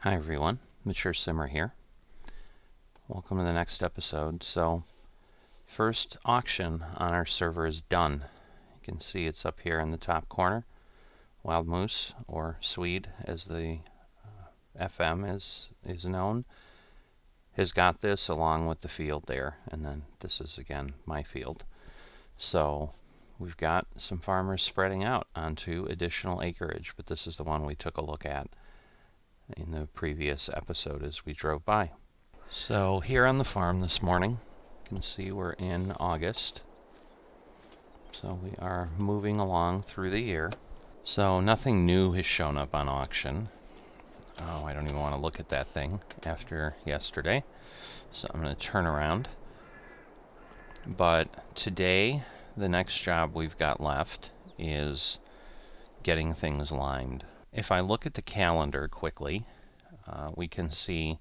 Hi everyone, Mature Simmer here. Welcome to the next episode. So, first auction on our server is done. You can see it's up here in the top corner. Wild Moose, or Swede as the FM is known, has got this along with the field there, and then this is again my field. So we've got some farmers spreading out onto additional acreage, but this is the one we took a look at in the previous episode as we drove by. So here on the farm this morning, you can see we're in August. So we are moving along through the year. So nothing new has shown up on auction. Oh, I don't even want to look at that thing after yesterday. So I'm going to turn around. But today, the next job we've got left is getting things limed. If I look at the calendar quickly, we can see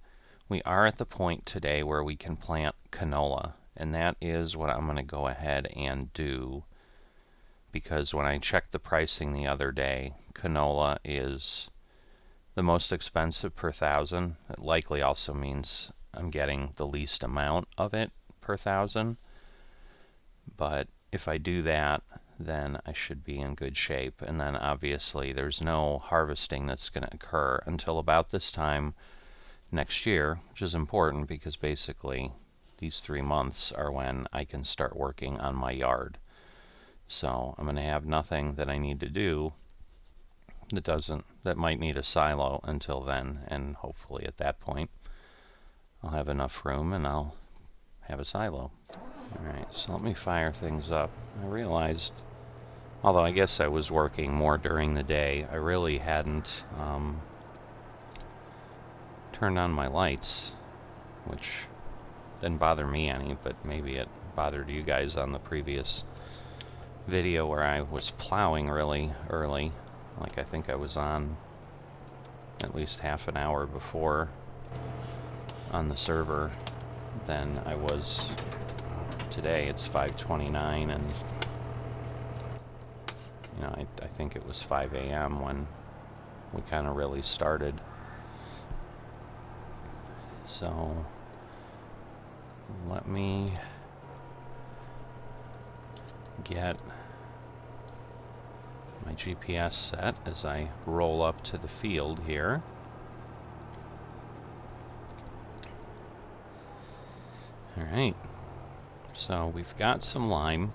we are at the point today where we can plant canola, and that is what I'm going to go ahead and do, because when I checked the pricing the other day, canola is the most expensive per thousand. It likely also means I'm getting the least amount of it per thousand, but if I do that, then I should be in good shape. And then obviously there's no harvesting that's going to occur until about this time next year, which is important because basically these 3 months are when I can start working on my yard. So I'm going to have nothing that I need to do that might need a silo until then, and hopefully at that point I'll have enough room and I'll have a silo. Alright, so let me fire things up. I realized, although I guess I was working more during the day, I really hadn't turned on my lights, which didn't bother me any, but maybe it bothered you guys on the previous video where I was plowing really early. Like I think I was on at least half an hour before on the server than I was today. It's 5:29, and you know, I think it was 5 a.m. when we kind of really started. So let me get my GPS set as I roll up to the field here. Alright, so we've got some lime.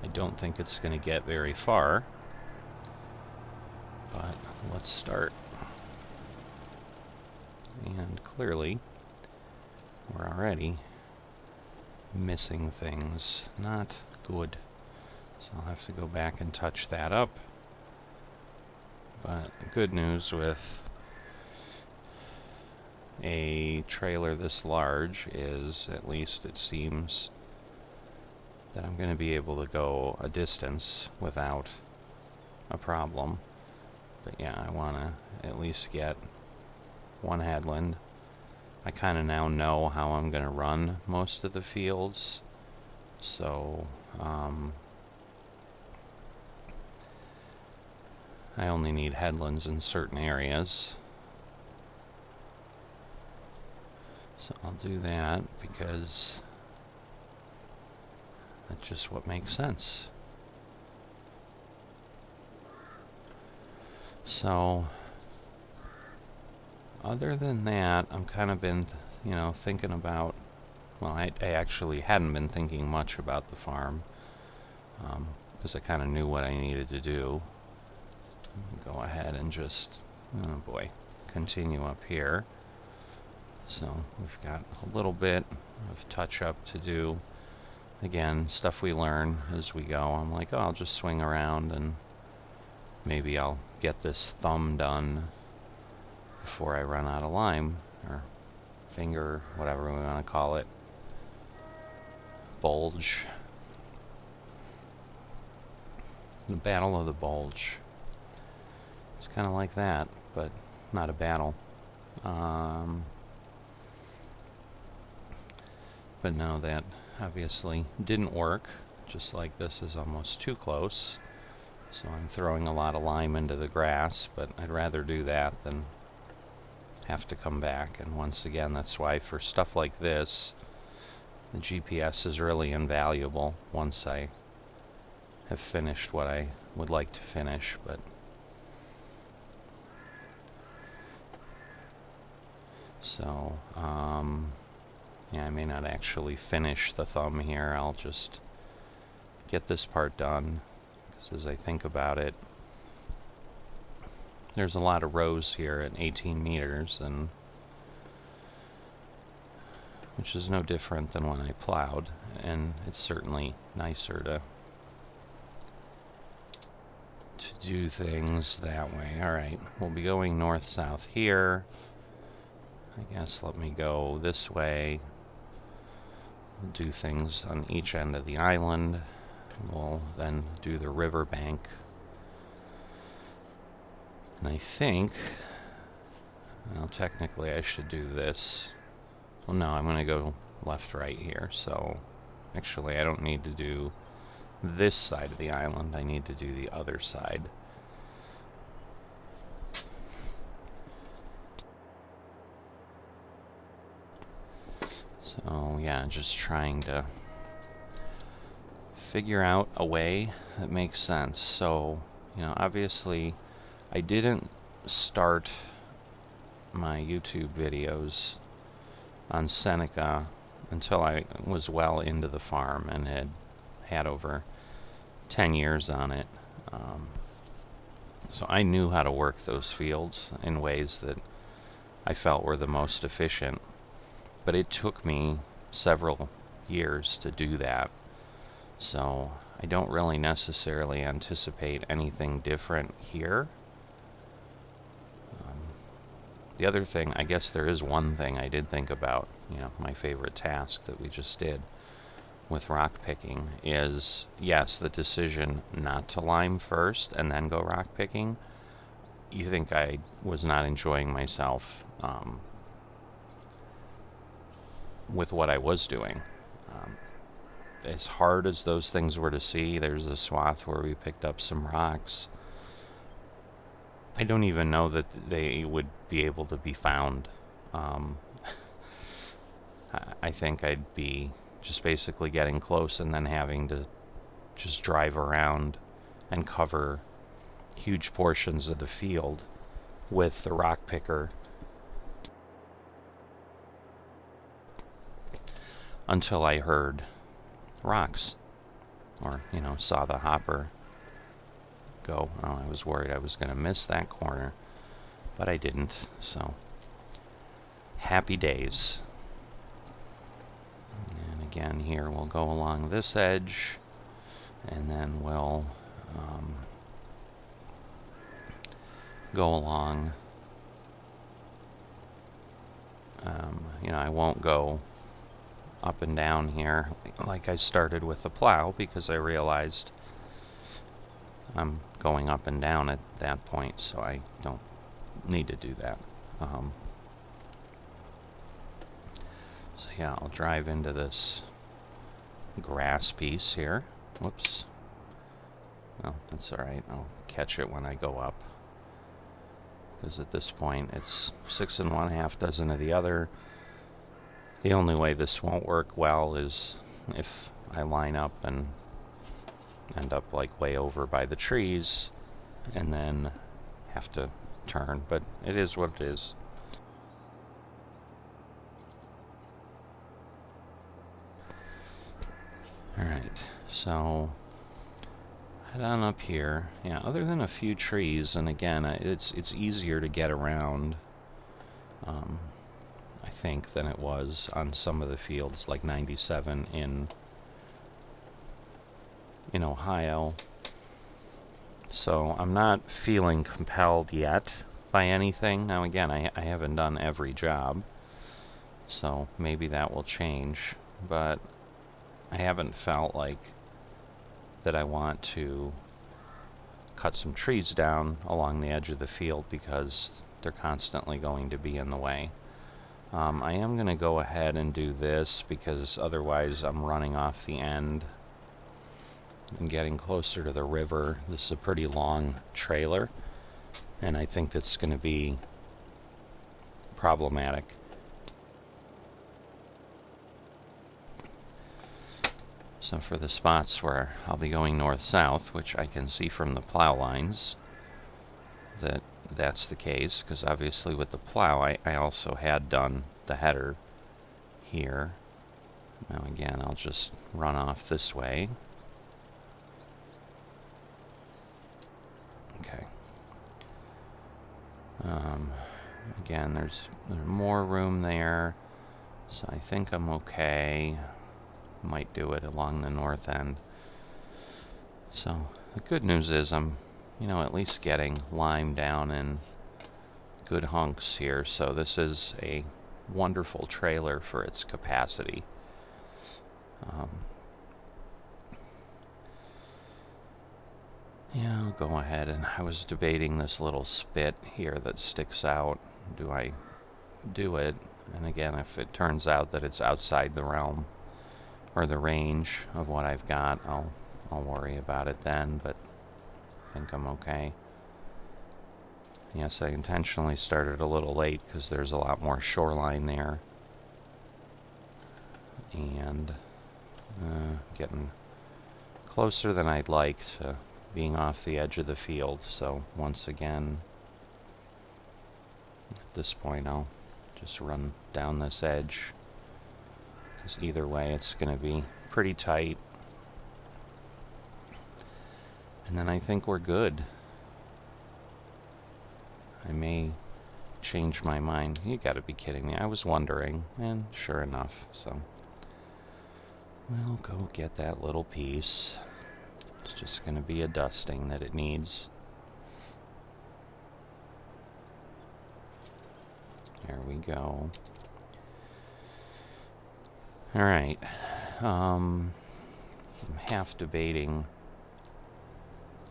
I don't think it's going to get very far, but let's start. And clearly we're already missing things. Not good. So I'll have to go back and touch that up. But the good news with a trailer this large is, at least it seems, that I'm going to be able to go a distance without a problem. But yeah, I want to at least get one headland. I kind of now know how I'm going to run most of the fields, so I only need headlands in certain areas. So I'll do that because that's just what makes sense. So other than that, I'm kind of been, thinking about, well, I actually hadn't been thinking much about the farm, because I kind of knew what I needed to do. Go ahead and just, continue up here. So we've got a little bit of touch-up to do. Again, stuff we learn as we go. I'm like, oh, I'll just swing around and maybe I'll get this thumb done before I run out of lime, or finger, whatever we want to call it. Bulge. The Battle of the Bulge. It's kind of like that, but not a battle. But no, that obviously didn't work. Just like this is almost too close. So I'm throwing a lot of lime into the grass, but I'd rather do that than have to come back. And once again, that's why for stuff like this, the GPS is really invaluable once I have finished what I would like to finish. But so, yeah, I may not actually finish the thumb here. I'll just get this part done, because as I think about it, there's a lot of rows here at 18 meters, and which is no different than when I plowed, and it's certainly nicer to do things that way. Alright, we'll be going north-south here. I guess let me go this way. We'll do things on each end of the island. We'll then do the riverbank. And I think, well, technically I should do this. Well, no, I'm going to go left-right here. So, actually, I don't need to do this side of the island. I need to do the other side. So, yeah, just trying to figure out a way that makes sense. So, you know, obviously, I didn't start my YouTube videos on Seneca until I was well into the farm and had over 10 years on it. So I knew how to work those fields in ways that I felt were the most efficient. But it took me several years to do that. So I don't really necessarily anticipate anything different here. The other thing, I guess there is one thing I did think about, you know, my favorite task that we just did with rock picking is, yes, the decision not to lime first and then go rock picking. You think I was not enjoying myself with what I was doing. As hard as those things were to see, there's a swath where we picked up some rocks. I don't even know that they would be able to be found. I think I'd be just basically getting close and then having to just drive around and cover huge portions of the field with the rock picker until I heard rocks, or, you know, saw the hopper go. Oh, I was worried I was going to miss that corner, but I didn't, so happy days. And again, here we'll go along this edge, and then we'll go along, you know, I won't go up and down here like I started with the plow, because I realized I'm going up and down at that point, so I don't need to do that. So yeah, I'll drive into this grass piece here. Whoops. Well, that's alright. I'll catch it when I go up, because at this point it's 6 1/2 dozen of the other. The only way this won't work well is if I line up and end up like way over by the trees and then have to turn, but it is what it is. Alright, so head on up here. Yeah, other than a few trees, and again, it's easier to get around, I think, than it was on some of the fields like 97 in Ohio. So I'm not feeling compelled yet by anything. Now again, I haven't done every job, so maybe that will change, but I haven't felt like that I want to cut some trees down along the edge of the field because they're constantly going to be in the way. I am going to go ahead and do this because otherwise I'm running off the end and getting closer to the river. This is a pretty long trailer, and I think that's going to be problematic. So for the spots where I'll be going north-south, which I can see from the plow lines, that's the case, because obviously with the plow I also had done the header here. Now again, I'll just run off this way. Okay. Again, there's more room there, so I think I'm okay. Might do it along the north end. So the good news is I'm, at least getting lime down in good hunks here. So this is a wonderful trailer for its capacity. Yeah, I'll go ahead, and I was debating this little spit here that sticks out. Do I do it? And again, if it turns out that it's outside the realm or the range of what I've got, I'll worry about it then, but I think I'm okay. Yes, I intentionally started a little late because there's a lot more shoreline there. And getting closer than I'd like to being off the edge of the field. So once again, at this point I'll just run down this edge, because either way it's going to be pretty tight. And then I think we're good. I may change my mind. You gotta be kidding me. I was wondering, and sure enough, so we'll go get that little piece. It's just gonna be a dusting that it needs. There we go. Alright. I'm half debating.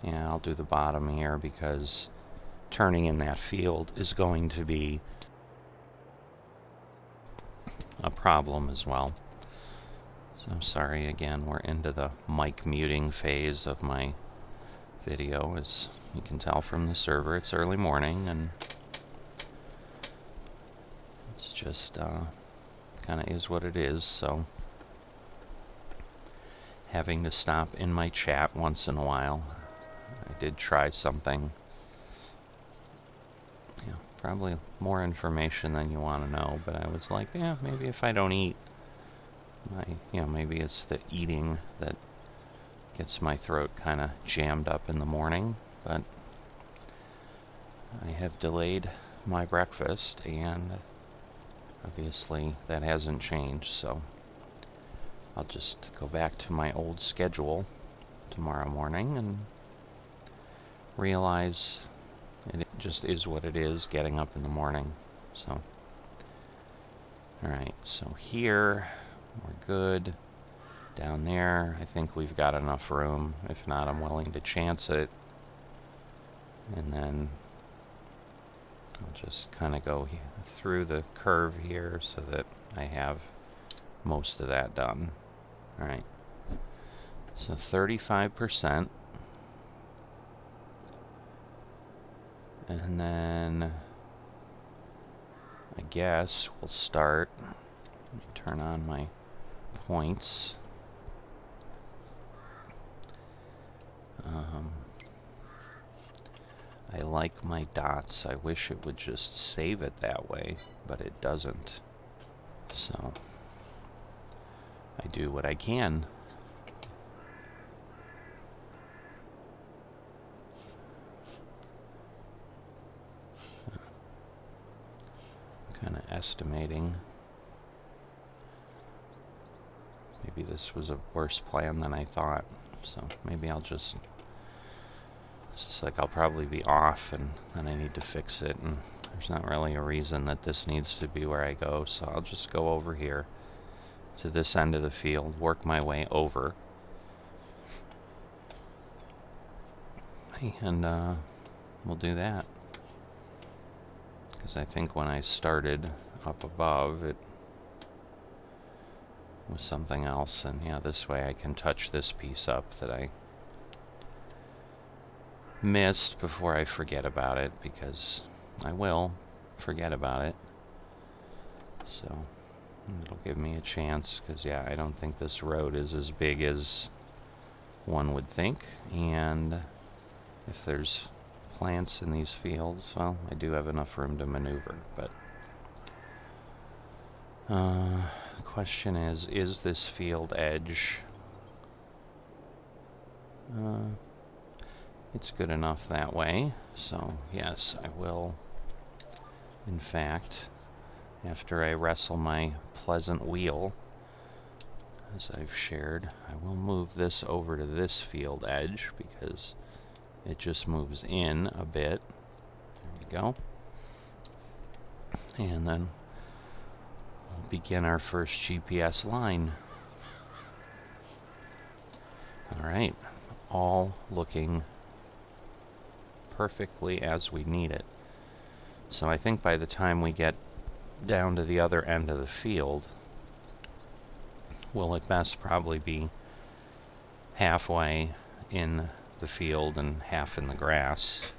Yeah, I'll do the bottom here because turning in that field is going to be a problem as well. So I'm sorry again, we're into the mic muting phase of my video. As you can tell from the server, it's early morning and it's just kind of is what it is. So having to stop in my chat once in a while. I did try something. Probably more information than you want to know, but I was like, yeah, maybe if I don't eat, maybe it's the eating that gets my throat kind of jammed up in the morning. But I have delayed my breakfast, and obviously that hasn't changed, so I'll just go back to my old schedule tomorrow morning and realize it just is what it is, getting up in the morning. So, alright, so here, we're good. Down there, I think we've got enough room. If not, I'm willing to chance it. And then I'll just kind of go through the curve here so that I have most of that done. Alright, so 35%. And then I guess we'll start. Let me turn on my points. I like my dots. I wish it would just save it that way, but it doesn't. So I do what I can. Kind of estimating. Maybe this was a worse plan than I thought. So maybe I'll just... It's like I'll probably be off and then I need to fix it. And there's not really a reason that this needs to be where I go. So I'll just go over here to this end of the field, work my way over. And we'll do that. Because I think when I started up above, it was something else. And yeah, this way I can touch this piece up that I missed before I forget about it, because I will forget about it. So it'll give me a chance, because yeah, I don't think this road is as big as one would think, and if there's plants in these fields, well, I do have enough room to maneuver. But the question is this field edge, it's good enough that way. So yes, I will, in fact, after I wrestle my pleasant wheel, as I've shared, I will move this over to this field edge, because it just moves in a bit. There we go. And then we'll begin our first GPS line. Alright, all looking perfectly as we need it. So I think by the time we get down to the other end of the field, we'll at best probably be halfway in the field and half in the grass.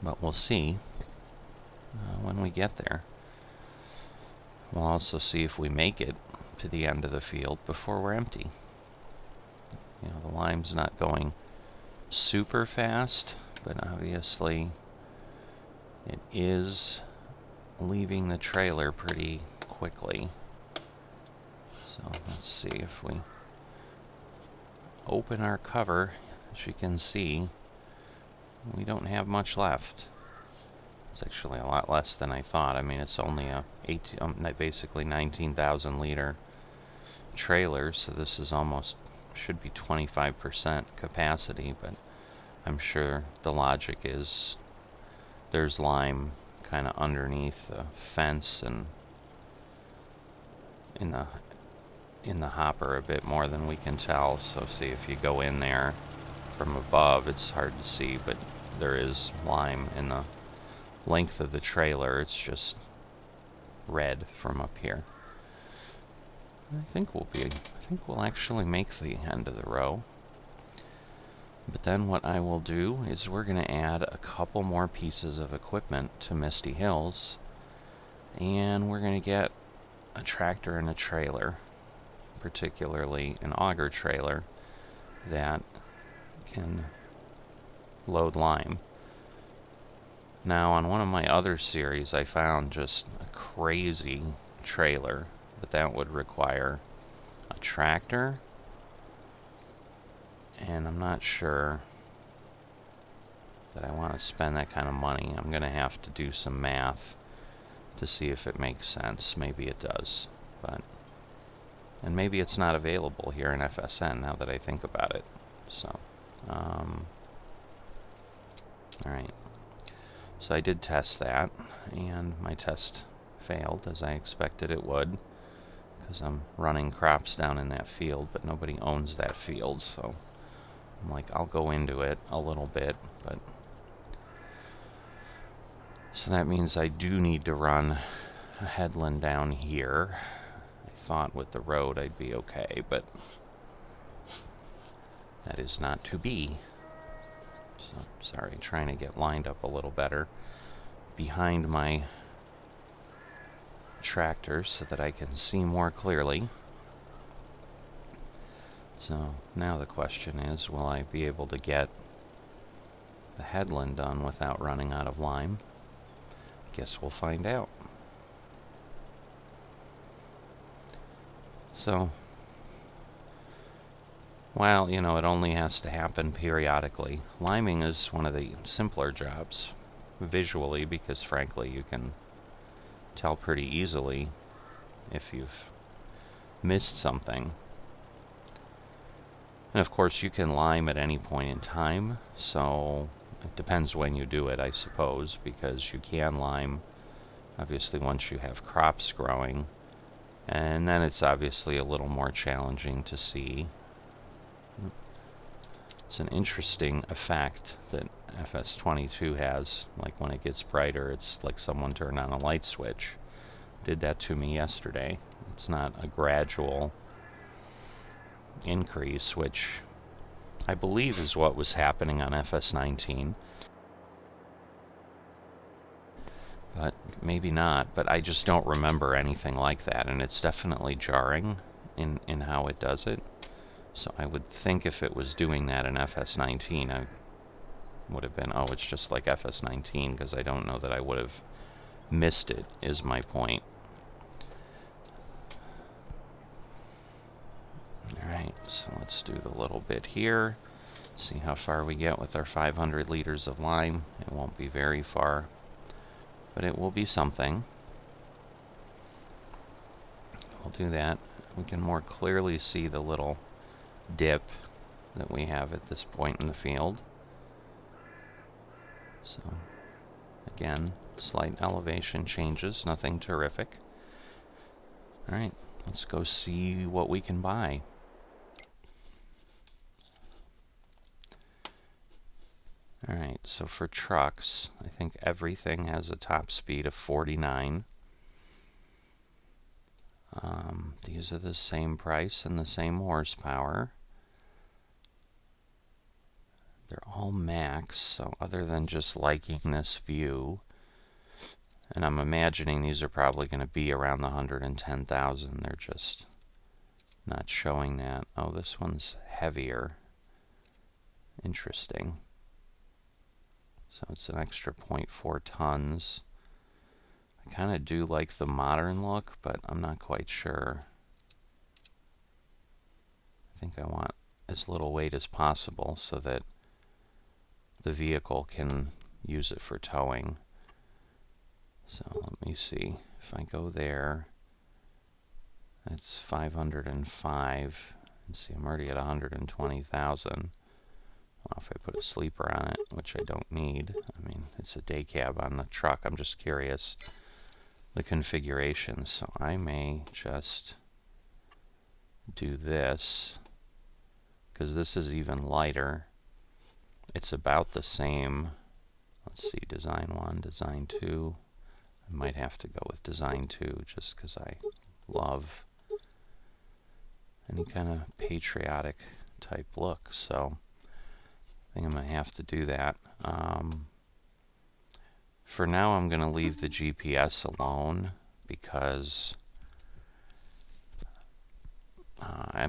But we'll see when we get there. We'll also see if we make it to the end of the field before we're empty. You know, the lime's not going super fast, but obviously it is leaving the trailer pretty quickly. So let's see if we open our cover. As you can see, we don't have much left. It's actually a lot less than I thought. I mean, it's only a basically 19,000 liter trailer, so this is almost, should be 25% capacity, but I'm sure the logic is there's lime kind of underneath the fence and in the hopper a bit more than we can tell. So see, if you go in there from above, it's hard to see, but there is lime in the length of the trailer. It's just red from up here. I think we'll actually make the end of the row. But then what I will do is we're going to add a couple more pieces of equipment to Misty Hills, and we're going to get a tractor and a trailer, particularly an auger trailer that can load lime. Now, on one of my other series, I found just a crazy trailer, but that would require a tractor, and I'm not sure that I want to spend that kind of money. I'm going to have to do some math to see if it makes sense. Maybe it does, and maybe it's not available here in FSN now that I think about it. So, alright. So I did test that, and my test failed, as I expected it would, because I'm running crops down in that field, but nobody owns that field, so I'm like, I'll go into it a little bit, but so that means I do need to run a headland down here. I thought with the road I'd be okay, but that is not to be. So, sorry, trying to get lined up a little better behind my tractor so that I can see more clearly. So now the question is, will I be able to get the headland done without running out of lime? Guess we'll find out. So, while, you know, it only has to happen periodically, liming is one of the simpler jobs visually, because frankly you can tell pretty easily if you've missed something. And of course you can lime at any point in time, so it depends when you do it, I suppose, because you can lime obviously once you have crops growing, and then it's obviously a little more challenging to see. It's an interesting effect that FS22 has. Like when it gets brighter, it's like someone turned on a light switch. Did that to me yesterday. It's not a gradual increase, which I believe is what was happening on FS19. But maybe not. But I just don't remember anything like that, and it's definitely jarring in how it does it. So I would think if it was doing that in FS19, I would have been, oh, it's just like FS19, because I don't know that I would have missed it, is my point. Alright, so let's do the little bit here. See how far we get with our 500 liters of lime. It won't be very far, but it will be something. We'll do that. We can more clearly see the little dip that we have at this point in the field. So, again, slight elevation changes, nothing terrific. Alright, let's go see what we can buy. Alright, so for trucks, I think everything has a top speed of 49. These are the same price and the same horsepower. They're all max, so other than just liking this view, and I'm imagining these are probably going to be around the 110,000. They're just not showing that. Oh, this one's heavier. Interesting. So it's an extra 0.4 tons. I kind of do like the modern look, but I'm not quite sure. I think I want as little weight as possible so that the vehicle can use it for towing. So let me see. If I go there, that's 505. And see, I'm already at 120,000. Well, if I put a sleeper on it, which I don't need. I mean, it's a day cab on the truck. I'm just curious the configuration. So I may just do this, because this is even lighter. It's about the same. Let's see, design 1, design 2. I might have to go with design 2 just because I love any kind of patriotic type look. So I think I'm going to have to do that. For now, I'm going to leave the GPS alone because I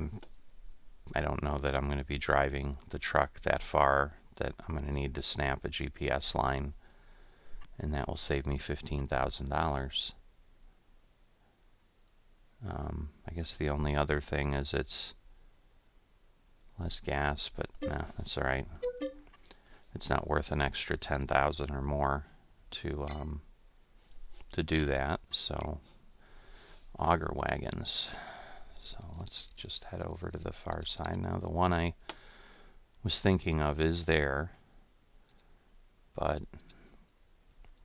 don't know that I'm going to be driving the truck that far that I'm going to need to snap a GPS line, and that will save me $15,000. I guess the only other thing is it's less gas, but nah, that's all right. It's not worth an extra 10,000 or more to do that. So auger wagons. So let's just head over to the far side now. The one I was thinking of is there, but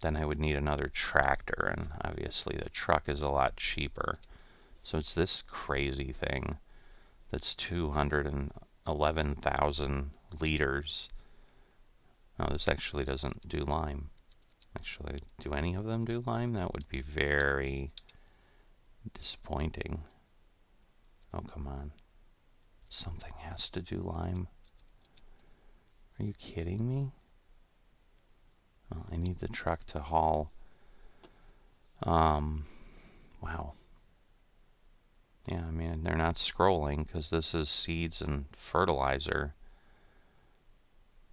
then I would need another tractor, and obviously the truck is a lot cheaper. So it's this crazy thing that's 211,000 liters. No, this actually doesn't do lime. Actually, do any of them do lime? That would be very disappointing. Oh, come on. Something has to do lime. Are you kidding me? Oh, I need the truck to haul. Wow. Yeah, I mean, they're not scrolling because this is seeds and fertilizer.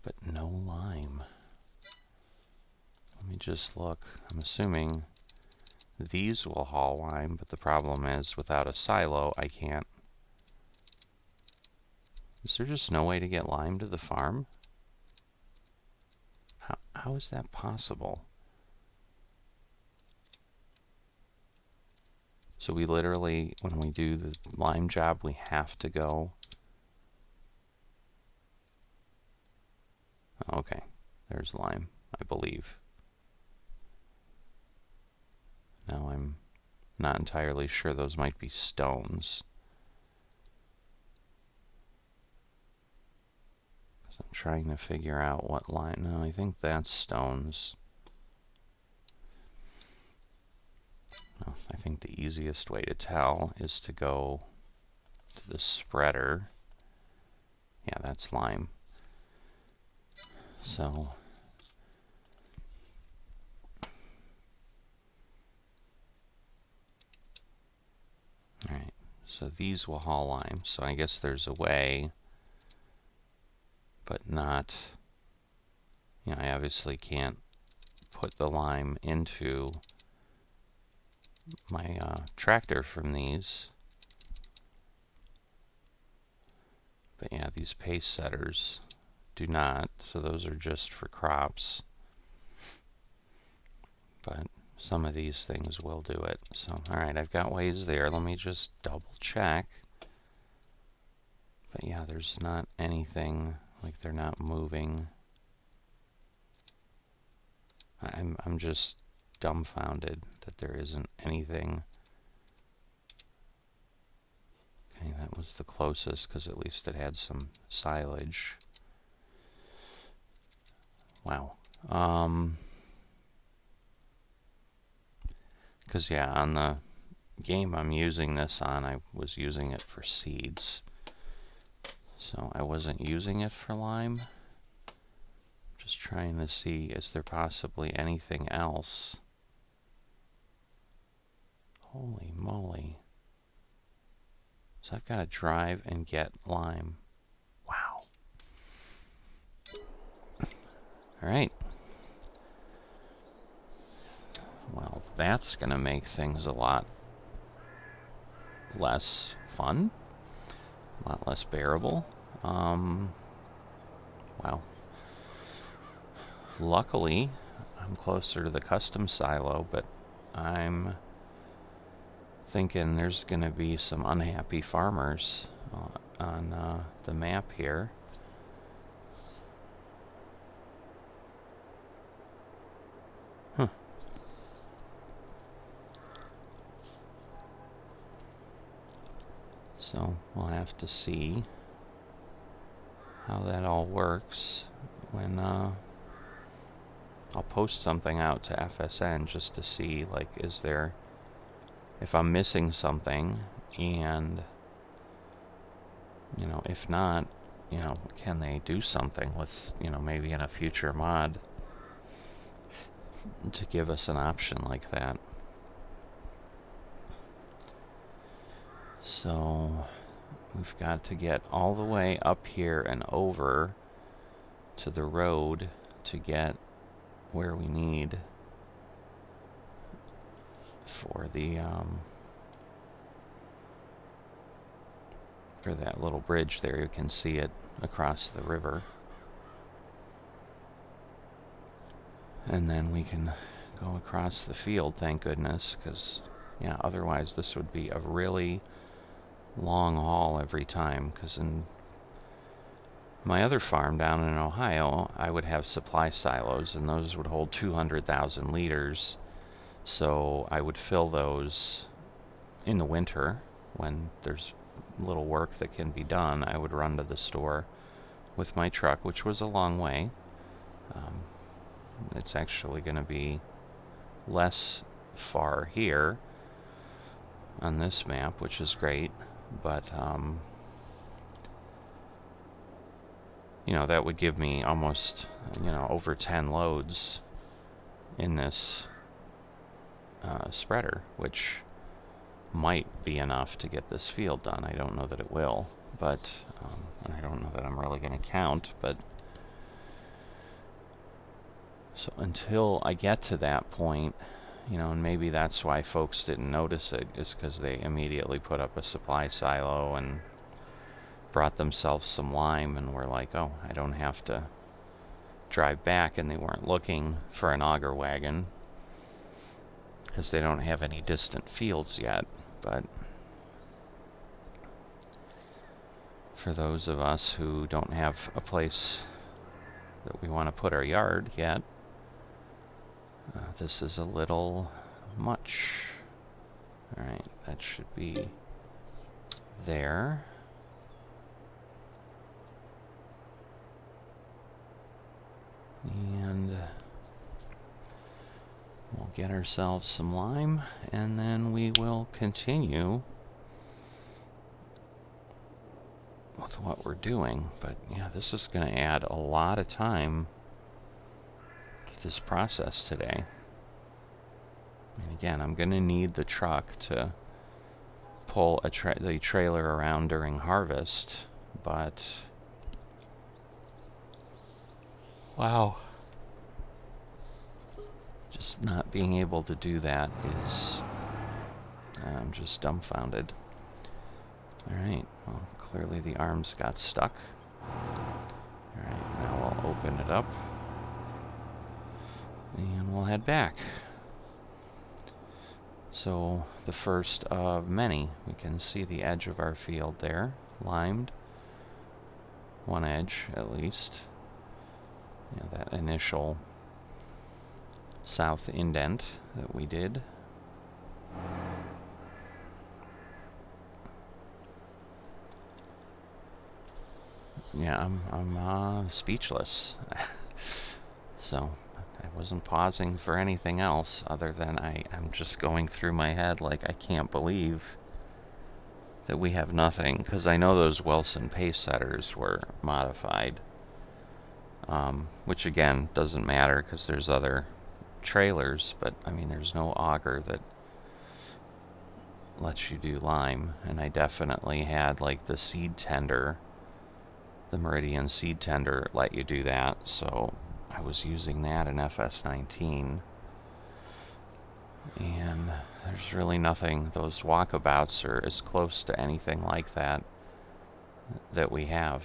But no lime. Let me just look. I'm assuming these will haul lime, but the problem is without a silo, I can't. Is there just no way to get lime to the farm? How is that possible? So we literally, when we do the lime job, we have to go. Okay, there's lime, I believe. Now I'm not entirely sure. Those might be stones. So I'm trying to figure out what lime. No, I think that's stones. No, I think the easiest way to tell is to go to the spreader Yeah, that's lime. So alright, so these will haul lime. So I guess there's a way, but not, you know, I obviously can't put the lime into my tractor from these. But yeah, these pace setters do not, so those are just for crops. But some of these things will do it. So, alright, I've got ways there. Let me just double check. But yeah, there's not anything, like they're not moving. I'm just dumbfounded that there isn't anything. Okay, that was the closest, because at least it had some silage. Wow. Because yeah, on the game I'm using this on, I was using it for seeds. So I wasn't using it for lime. Just trying to see, is there possibly anything else? Holy moly. So I've got to drive and get lime. Wow. Alright. Well, that's going to make things a lot less fun. A lot less bearable. Wow. Luckily, I'm closer to the custom silo, but I'm thinking there's going to be some unhappy farmers on the map here. Huh. So we'll have to see how that all works when I'll post something out to FSN just to see, like, is there, if I'm missing something, and, you know, if not, you know, can they do something with, you know, maybe in a future mod to give us an option like that. So we've got to get all the way up here and over to the road to get where we need for the for that little bridge there. You can see it across the river, and then we can go across the field, thank goodness, because yeah, otherwise this would be a really long haul every time. Because in my other farm down in Ohio, I would have supply silos, and those would hold 200,000 liters. So I would fill those in the winter when there's little work that can be done. I would run to the store with my truck, which was a long way. It's actually going to be less far here on this map, which is great, but you know, that would give me almost, you know, over 10 loads in this spreader, which might be enough to get this field done. I don't know that it will, but I don't know that I'm really going to count, but so until I get to that point, you know, and maybe that's why folks didn't notice it, is because they immediately put up a supply silo and brought themselves some lime and were like, oh, I don't have to drive back, and they weren't looking for an auger wagon because they don't have any distant fields yet. But for those of us who don't have a place that we want to put our yard yet, this is a little much. Alright, that should be there. And we'll get ourselves some lime, and then we will continue with what we're doing. But yeah, this is going to add a lot of time to this process today. And again, I'm going to need the truck to pull the trailer around during harvest, but wow. Just not being able to do that is... I'm just dumbfounded. Alright, well, clearly the arms got stuck. Alright, now we'll open it up. And we'll head back. So, the first of many. We can see the edge of our field there, limed. One edge, at least. Yeah, that initial south indent that we did. Yeah, I'm speechless. So, I wasn't pausing for anything else other than I'm just going through my head like I can't believe that we have nothing, because I know those Wilson pace setters were modified, which again doesn't matter because there's other trailers, but I mean there's no auger that lets you do lime, and I definitely had like the seed tender, the Meridian seed tender let you do that, so I was using that in FS19, and there's really nothing. Those walkabouts are as close to anything like that that we have.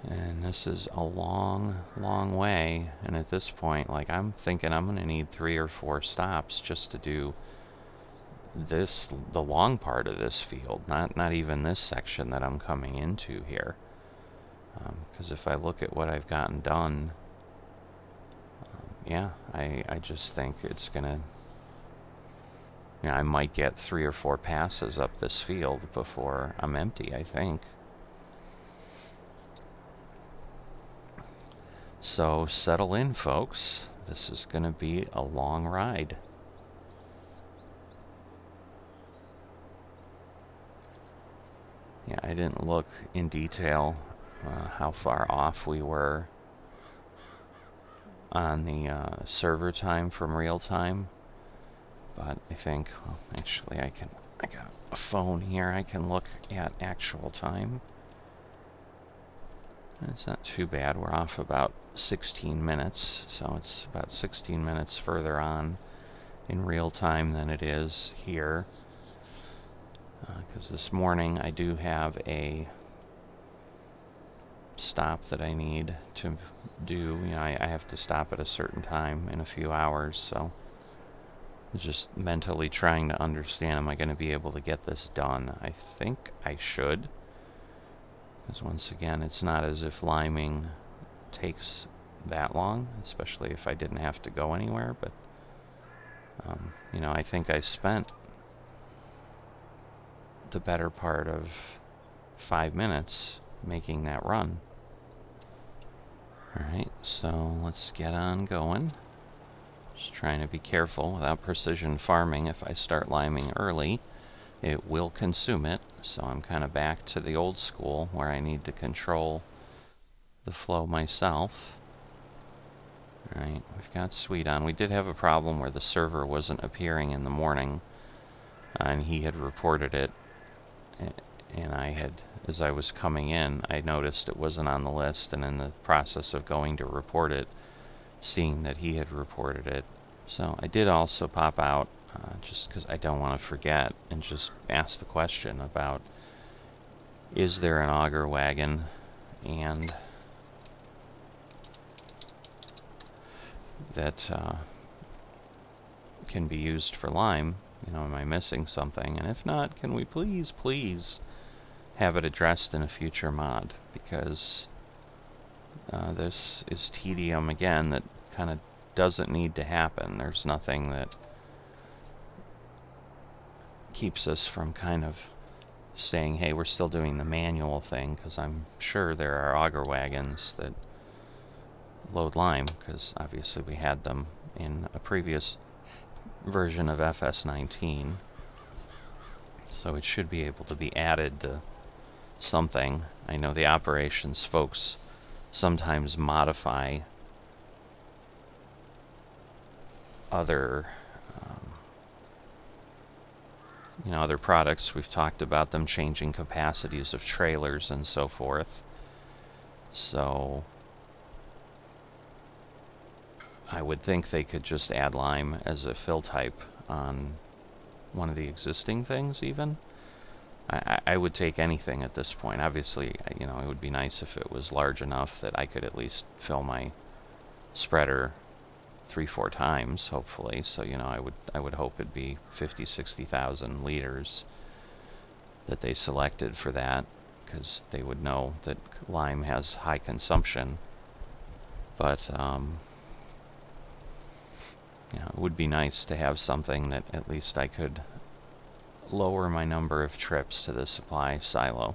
And this is a long, long way, and at this point, like, I'm thinking I'm going to need 3 or 4 stops just to do this, the long part of this field, not even this section that I'm coming into here. Because if I look at what I've gotten done, yeah, I just think it's gonna, you know, I might get 3 or 4 passes up this field before I'm empty, I think. So settle in, folks. This is gonna be a long ride. Yeah, I didn't look in detail how far off we were on the server time from real time, but I think, well, actually I got a phone here, I can look at actual time. It's not too bad. We're off about 16 minutes, so it's about 16 minutes further on in real time than it is here. Because this morning I do have a stop that I need to do. You know, I have to stop at a certain time in a few hours, so I'm just mentally trying to understand, am I going to be able to get this done? I think I should. Because once again, it's not as if liming takes that long, especially if I didn't have to go anywhere, but you know, I think I spent the better part of 5 minutes making that run. Alright, so let's get on going. Just trying to be careful without precision farming. If I start liming early, it will consume it, so I'm kind of back to the old school where I need to control the flow myself. Alright, we've got Sweet on. We did have a problem where the server wasn't appearing in the morning, and he had reported it, and I had, as I was coming in, I noticed it wasn't on the list, and in the process of going to report it, seeing that he had reported it. So I did also pop out, just because I don't want to forget, and just ask the question about, is there an auger wagon, and that can be used for lime? You know, am I missing something? And if not, can we please have it addressed in a future mod? Because this is tedium, again, that kind of doesn't need to happen. There's nothing that keeps us from kind of saying, hey, we're still doing the manual thing, because I'm sure there are auger wagons that load lime, because obviously we had them in a previous version of FS19. So it should be able to be added to something. I know the operations folks sometimes modify other other products. We've talked about them changing capacities of trailers and so forth. So I would think they could just add lime as a fill type on one of the existing things even. I would take anything at this point. Obviously, it would be nice if it was large enough that I could at least fill my spreader 3-4 times, hopefully. So, I would hope it'd be 50,000-60,000 liters that they selected for that, because they would know that lime has high consumption. But, it would be nice to have something that at least I could lower my number of trips to the supply silo.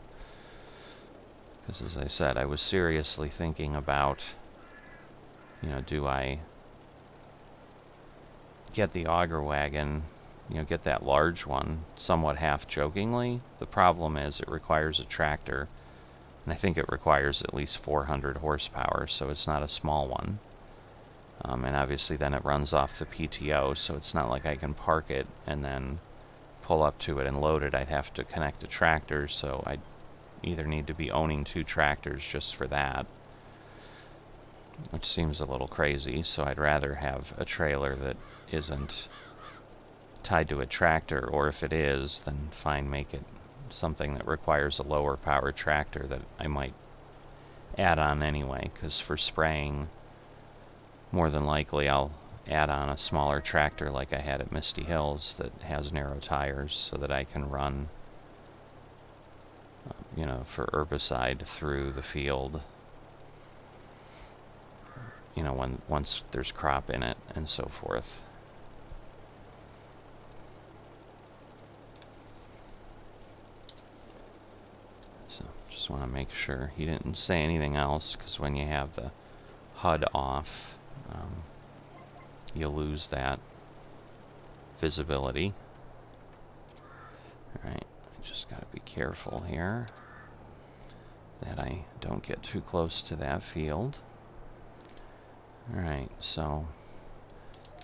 Because as I said, I was seriously thinking about, do I get the auger wagon, get that large one, somewhat half-jokingly. The problem is it requires a tractor, and I think it requires at least 400 horsepower, so it's not a small one. And obviously then it runs off the PTO, so it's not like I can park it and then pull up to it and load it. I'd have to connect a tractor, so I'd either need to be owning 2 tractors just for that, which seems a little crazy. So I'd rather have a trailer that isn't tied to a tractor, or if it is, then fine, make it something that requires a lower power tractor that I might add on anyway, because for spraying, more than likely I'll add on a smaller tractor like I had at Misty Hills that has narrow tires, so that I can run for herbicide through the field, once there's crop in it and so forth. So just want to make sure he didn't say anything else, because when you have the HUD off, you lose that visibility. Alright, I just gotta be careful here that I don't get too close to that field. Alright, so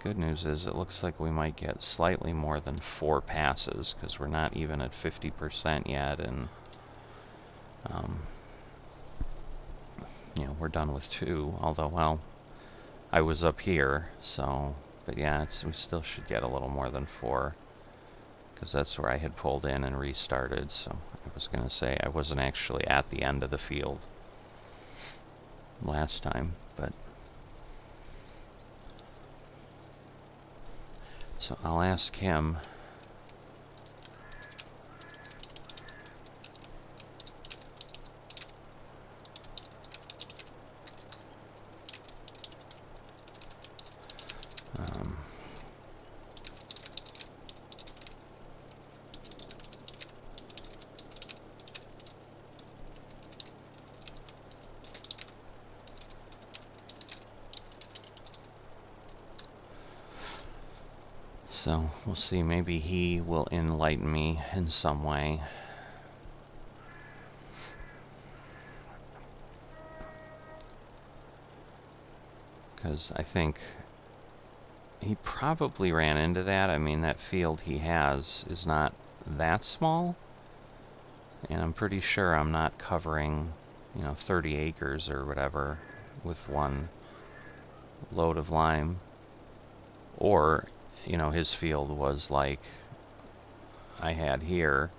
good news is it looks like we might get slightly more than 4 passes, because we're not even at 50% yet, and we're done with 2, although, well, I was up here, so, but yeah, we still should get a little more than 4, because that's where I had pulled in and restarted. So I was going to say I wasn't actually at the end of the field last time, but so I'll ask him. So we'll see, maybe he will enlighten me in some way. Because I think he probably ran into that. I mean, that field he has is not that small, and I'm pretty sure I'm not covering, 30 acres or whatever with one load of lime. Or, his field was like I had here,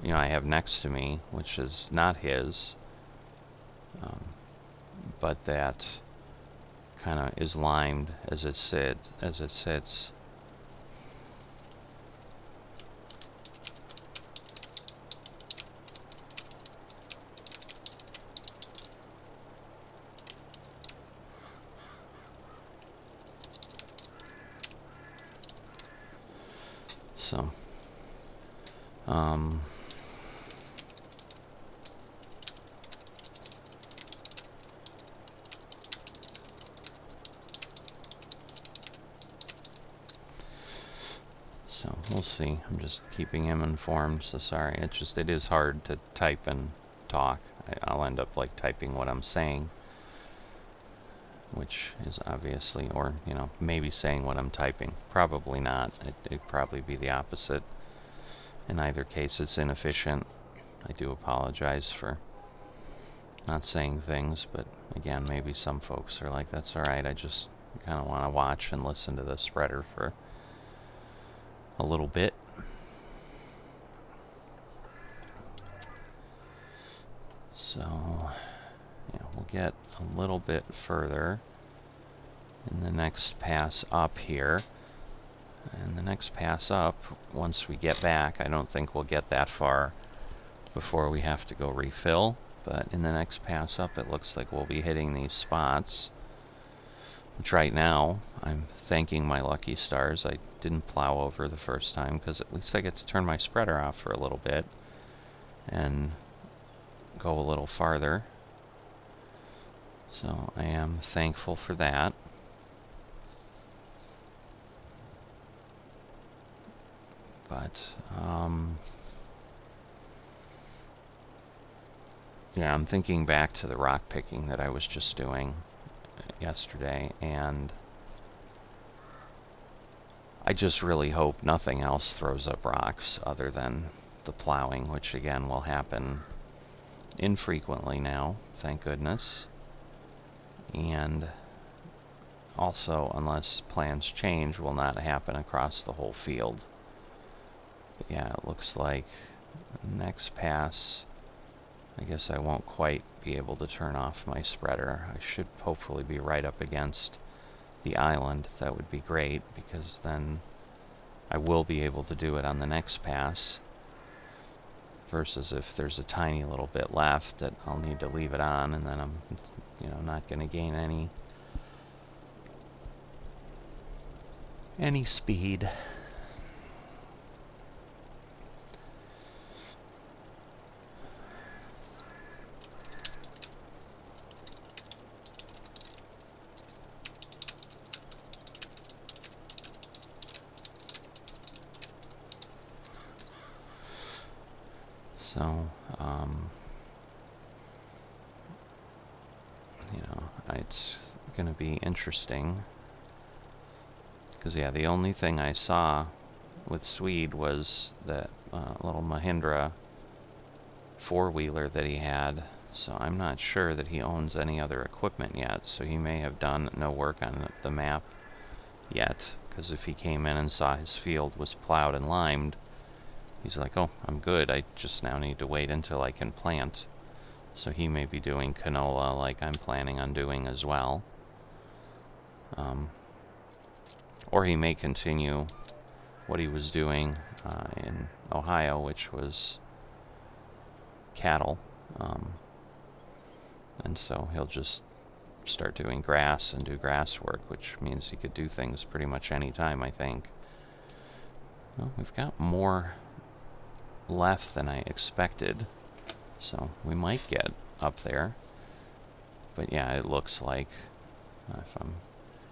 I have next to me, which is not his, but that kind of is limed as it sits. So, so we'll see. I'm just keeping him informed, so sorry. It is hard to type and talk. I'll end up like typing what I'm saying, which is obviously, or, you know, maybe saying what I'm typing. Probably not. It'd probably be the opposite. In either case, it's inefficient. I do apologize for not saying things, but again, maybe some folks are like, that's alright, I just kind of want to watch and listen to the spreader for a little bit. So, yeah, we'll get a little bit further in the next pass up here. And the next pass up, once we get back, I don't think we'll get that far before we have to go refill. But in the next pass up, it looks like we'll be hitting these spots, which right now, I'm thanking my lucky stars. I didn't plow over the first time, because at least I get to turn my spreader off for a little bit and go a little farther. So I am thankful for that. But, yeah, I'm thinking back to the rock picking that I was just doing yesterday, and I just really hope nothing else throws up rocks other than the plowing, which again will happen infrequently now, thank goodness. And also, unless plans change, will not happen across the whole field. But yeah, it looks like next pass, I guess I won't quite be able to turn off my spreader. I should hopefully be right up against the island. That would be great, because then I will be able to do it on the next pass, versus if there's a tiny little bit left that I'll need to leave it on, and then I'm, you know, not going to gain any speed. So, you know, it's going to be interesting. Because, yeah, the only thing I saw with Swede was that little Mahindra four-wheeler that he had. So I'm not sure that he owns any other equipment yet. So he may have done no work on the map yet. Because if he came in and saw his field was plowed and limed, he's like, oh, I'm good. I just now need to wait until I can plant. So he may be doing canola like I'm planning on doing as well. Or he may continue what he was doing in Ohio, which was cattle. And so he'll just start doing grass and do grass work, which means he could do things pretty much any time, I think. Well, we've got more left than I expected, so we might get up there. But yeah, it looks like if I'm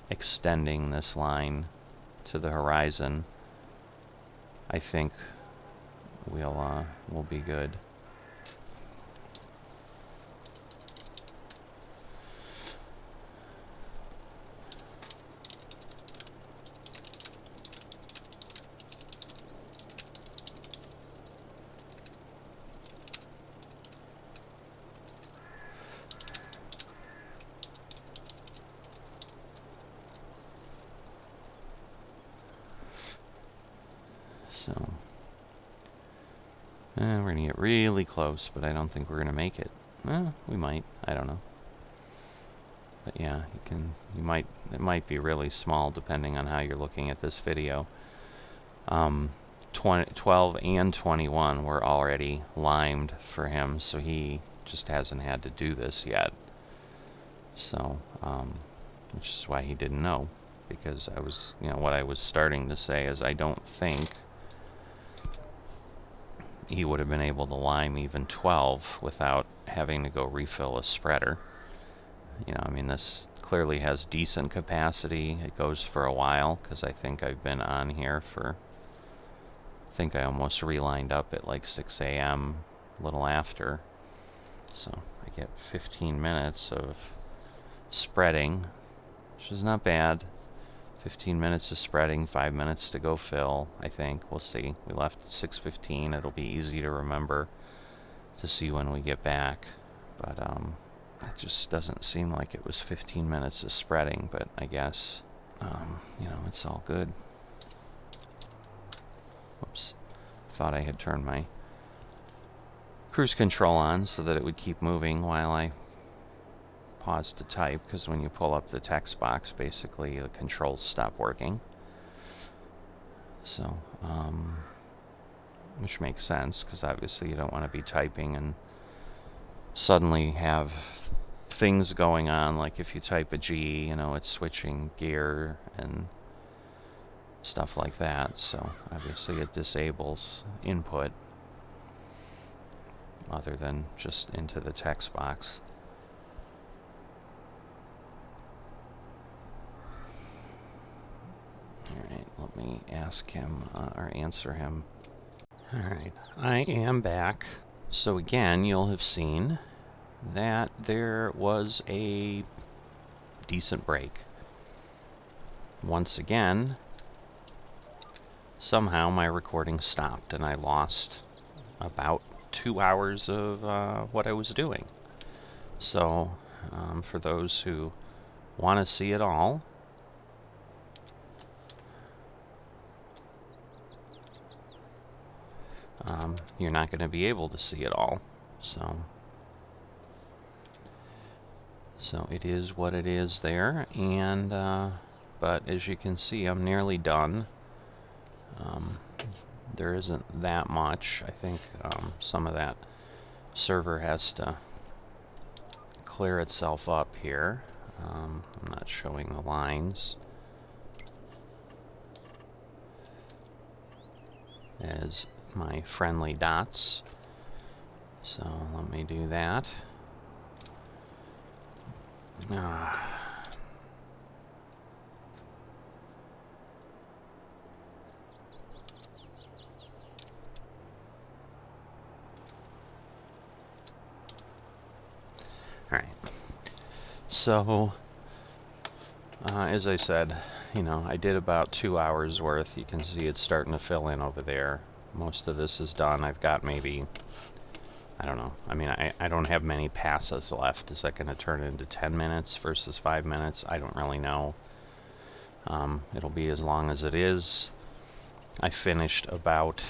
extending this line to the horizon, I think we'll be good. So, we're going to get really close, but I don't think we're going to make it. We might. I don't know. But yeah, it might be really small depending on how you're looking at this video. 12 and 21 were already limed for him, so he just hasn't had to do this yet. So, which is why he didn't know, because I was, what I was starting to say is I don't think he would have been able to lime even 12 without having to go refill a spreader. I mean, this clearly has decent capacity. It goes for a while, because I think I've been on here for think I almost relined up at like 6 a.m. a little after. So I get 15 minutes of spreading, which is not bad. 15 minutes of spreading, 5 minutes to go fill, I think. We'll see. We left at 6:15. It'll be easy to remember to see when we get back. But it just doesn't seem like it was 15 minutes of spreading, but I guess, you know, it's all good. Whoops. Thought I had turned my cruise control on so that it would keep moving while I paused to type, because when you pull up the text box, basically the controls stop working. So, which makes sense, because obviously you don't want to be typing and suddenly have things going on, like if you type a G, you know, it's switching gear and stuff like that. So obviously it disables input other than just into the text box. Alright, let me ask him, or answer him. Alright, I am back. So again, you'll have seen that there was a decent break. Once again, somehow my recording stopped and I lost about 2 hours of what I was doing. So, for those who want to see it all, you're not going to be able to see it all. So it is what it is there, and but as you can see, I'm nearly done. There isn't that much. I think some of that server has to clear itself up here. I'm not showing the lines as my friendly dots. So let me do that. Alright. So, as I said, you know, I did about 2 hours worth. You can see it's starting to fill in over there. Most of this is done. I've got maybe, I don't know. I mean, I don't have many passes left. Is that going to turn into 10 minutes versus 5 minutes? I don't really know. It'll be as long as it is. I finished about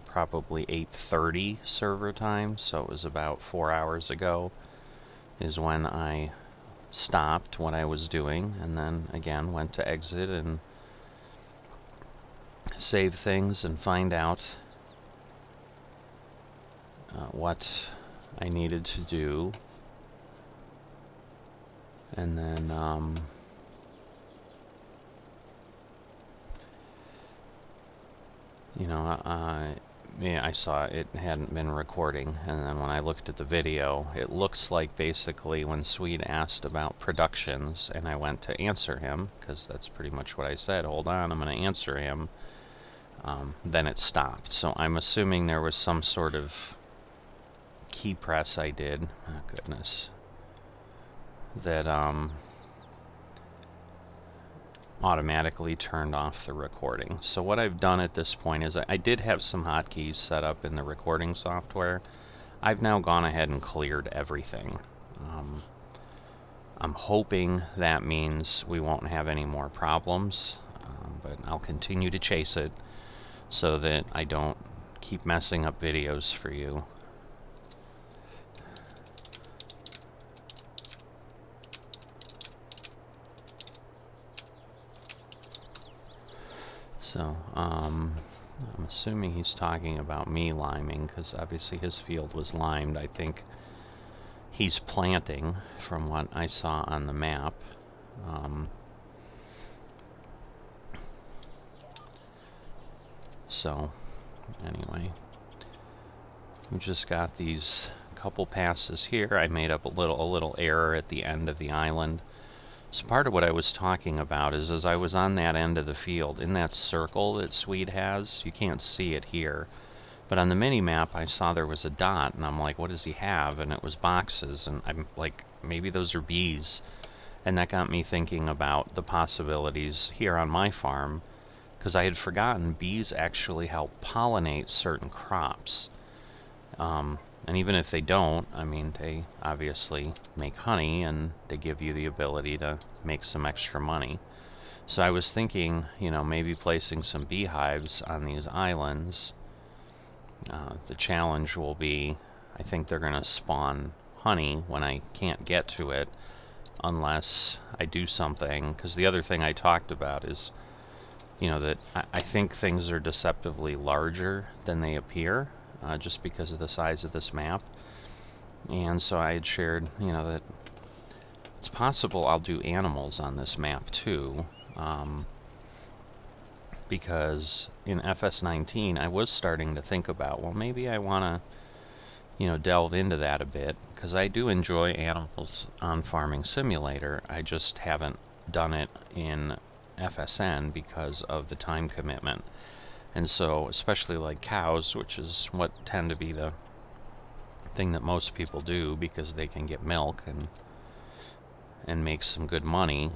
probably 8:30 server time, so it was about 4 hours ago is when I stopped what I was doing, and then again went to exit and save things and find out what I needed to do, and then you know, yeah, I saw it hadn't been recording, and then when I looked at the video, it looks like basically when Swede asked about productions, and I went to answer him, because that's pretty much what I said, hold on, I'm going to answer him, then it stopped. So I'm assuming there was some sort of key press I did, oh goodness, that automatically turned off the recording. So what I've done at this point is I did have some hotkeys set up in the recording software. I've now gone ahead and cleared everything. I'm hoping that means we won't have any more problems, but I'll continue to chase it so that I don't keep messing up videos for you. So, I'm assuming he's talking about me liming, because obviously his field was limed. I think he's planting, from what I saw on the map. So, anyway, we just got these couple passes here. I made up a little error at the end of the island. So part of what I was talking about is as I was on that end of the field, in that circle that Swede has, you can't see it here, but on the mini-map I saw there was a dot, and I'm like, what does he have? And it was boxes, and I'm like, maybe those are bees. And that got me thinking about the possibilities here on my farm, because I had forgotten bees actually help pollinate certain crops. And even if they don't, I mean, they obviously make honey and they give you the ability to make some extra money. So I was thinking, maybe placing some beehives on these islands. The challenge will be, I think they're going to spawn honey when I can't get to it unless I do something. Because the other thing I talked about is, that I think things are deceptively larger than they appear. Just because of the size of this map. And so I had shared, that it's possible I'll do animals on this map too, because in FS19 I was starting to think about, well, maybe I want to, delve into that a bit, because I do enjoy animals on Farming Simulator. I just haven't done it in FSN because of the time commitment. And so, especially like cows, which is what tend to be the thing that most people do because they can get milk and make some good money,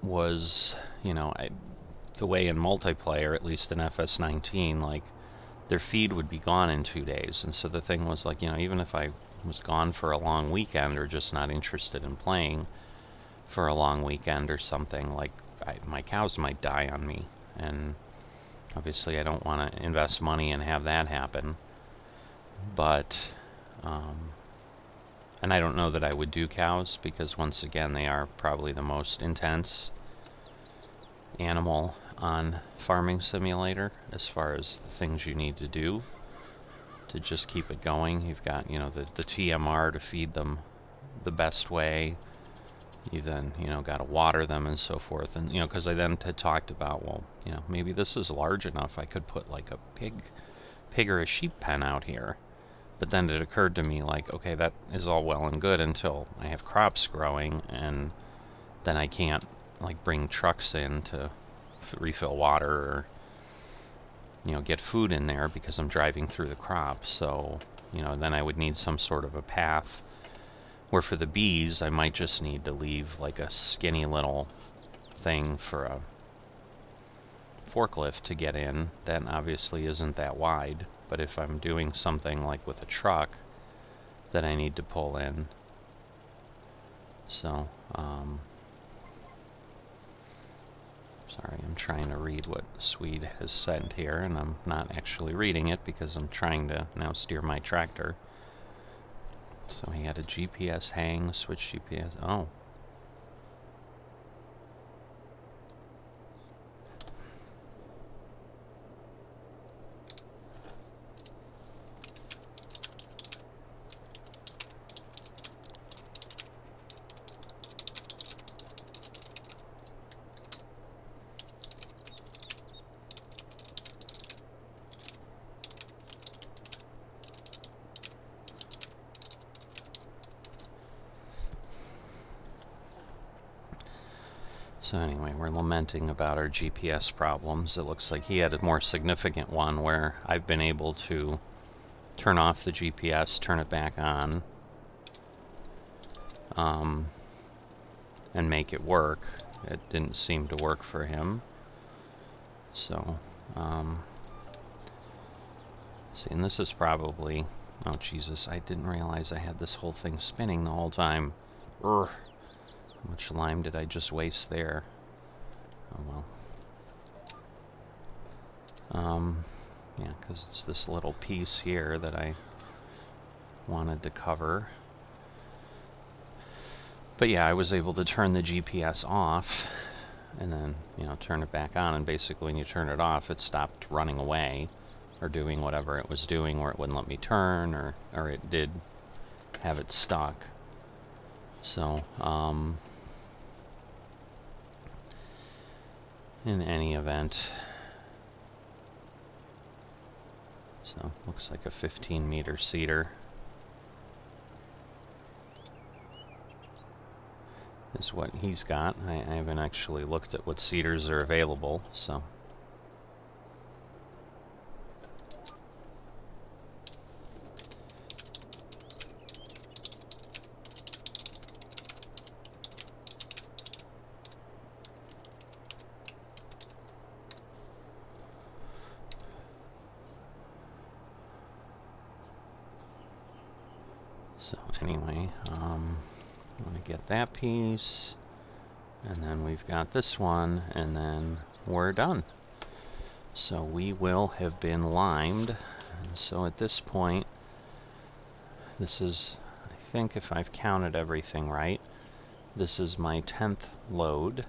was, the way in multiplayer, at least in FS19, like, their feed would be gone in 2 days. And so the thing was, like, even if I was gone for a long weekend or just not interested in playing for a long weekend or something, like, my cows might die on me, and obviously I don't want to invest money and have that happen. But and I don't know that I would do cows, because once again they are probably the most intense animal on Farming Simulator as far as the things you need to do to just keep it going. You've got, the TMR to feed them the best way. You then, got to water them and so forth. And, because I then had talked about, well, maybe this is large enough. I could put like a pig or a sheep pen out here. But then it occurred to me, like, okay, that is all well and good until I have crops growing, and then I can't, like, bring trucks in to refill water or, get food in there because I'm driving through the crop. So, then I would need some sort of a path where for the bees, I might just need to leave like a skinny little thing for a forklift to get in. That obviously isn't that wide, but if I'm doing something like with a truck that I need to pull in. So, sorry, I'm trying to read what Swede has said here, and I'm not actually reading it because I'm trying to now steer my tractor. So he had a GPS hang, switch GPS. Oh. So anyway, we're lamenting about our GPS problems. It looks like he had a more significant one where I've been able to turn off the GPS, turn it back on, and make it work. It didn't seem to work for him. So, see, and this is probably... Oh, Jesus, I didn't realize I had this whole thing spinning the whole time. Urgh. How much lime did I just waste there? Oh, well. Yeah, because it's this little piece here that I wanted to cover. But yeah, I was able to turn the GPS off and then, turn it back on, and basically when you turn it off, it stopped running away or doing whatever it was doing where it wouldn't let me turn, or it did have it stuck. So, in any event, so looks like a 15-meter cedar. is what he's got. I haven't actually looked at what cedars are available, so. So anyway, I'm going to get that piece, and then we've got this one, and then we're done. So we will have been limed, and so at this point, this is, I think if I've counted everything right, this is my 10th load,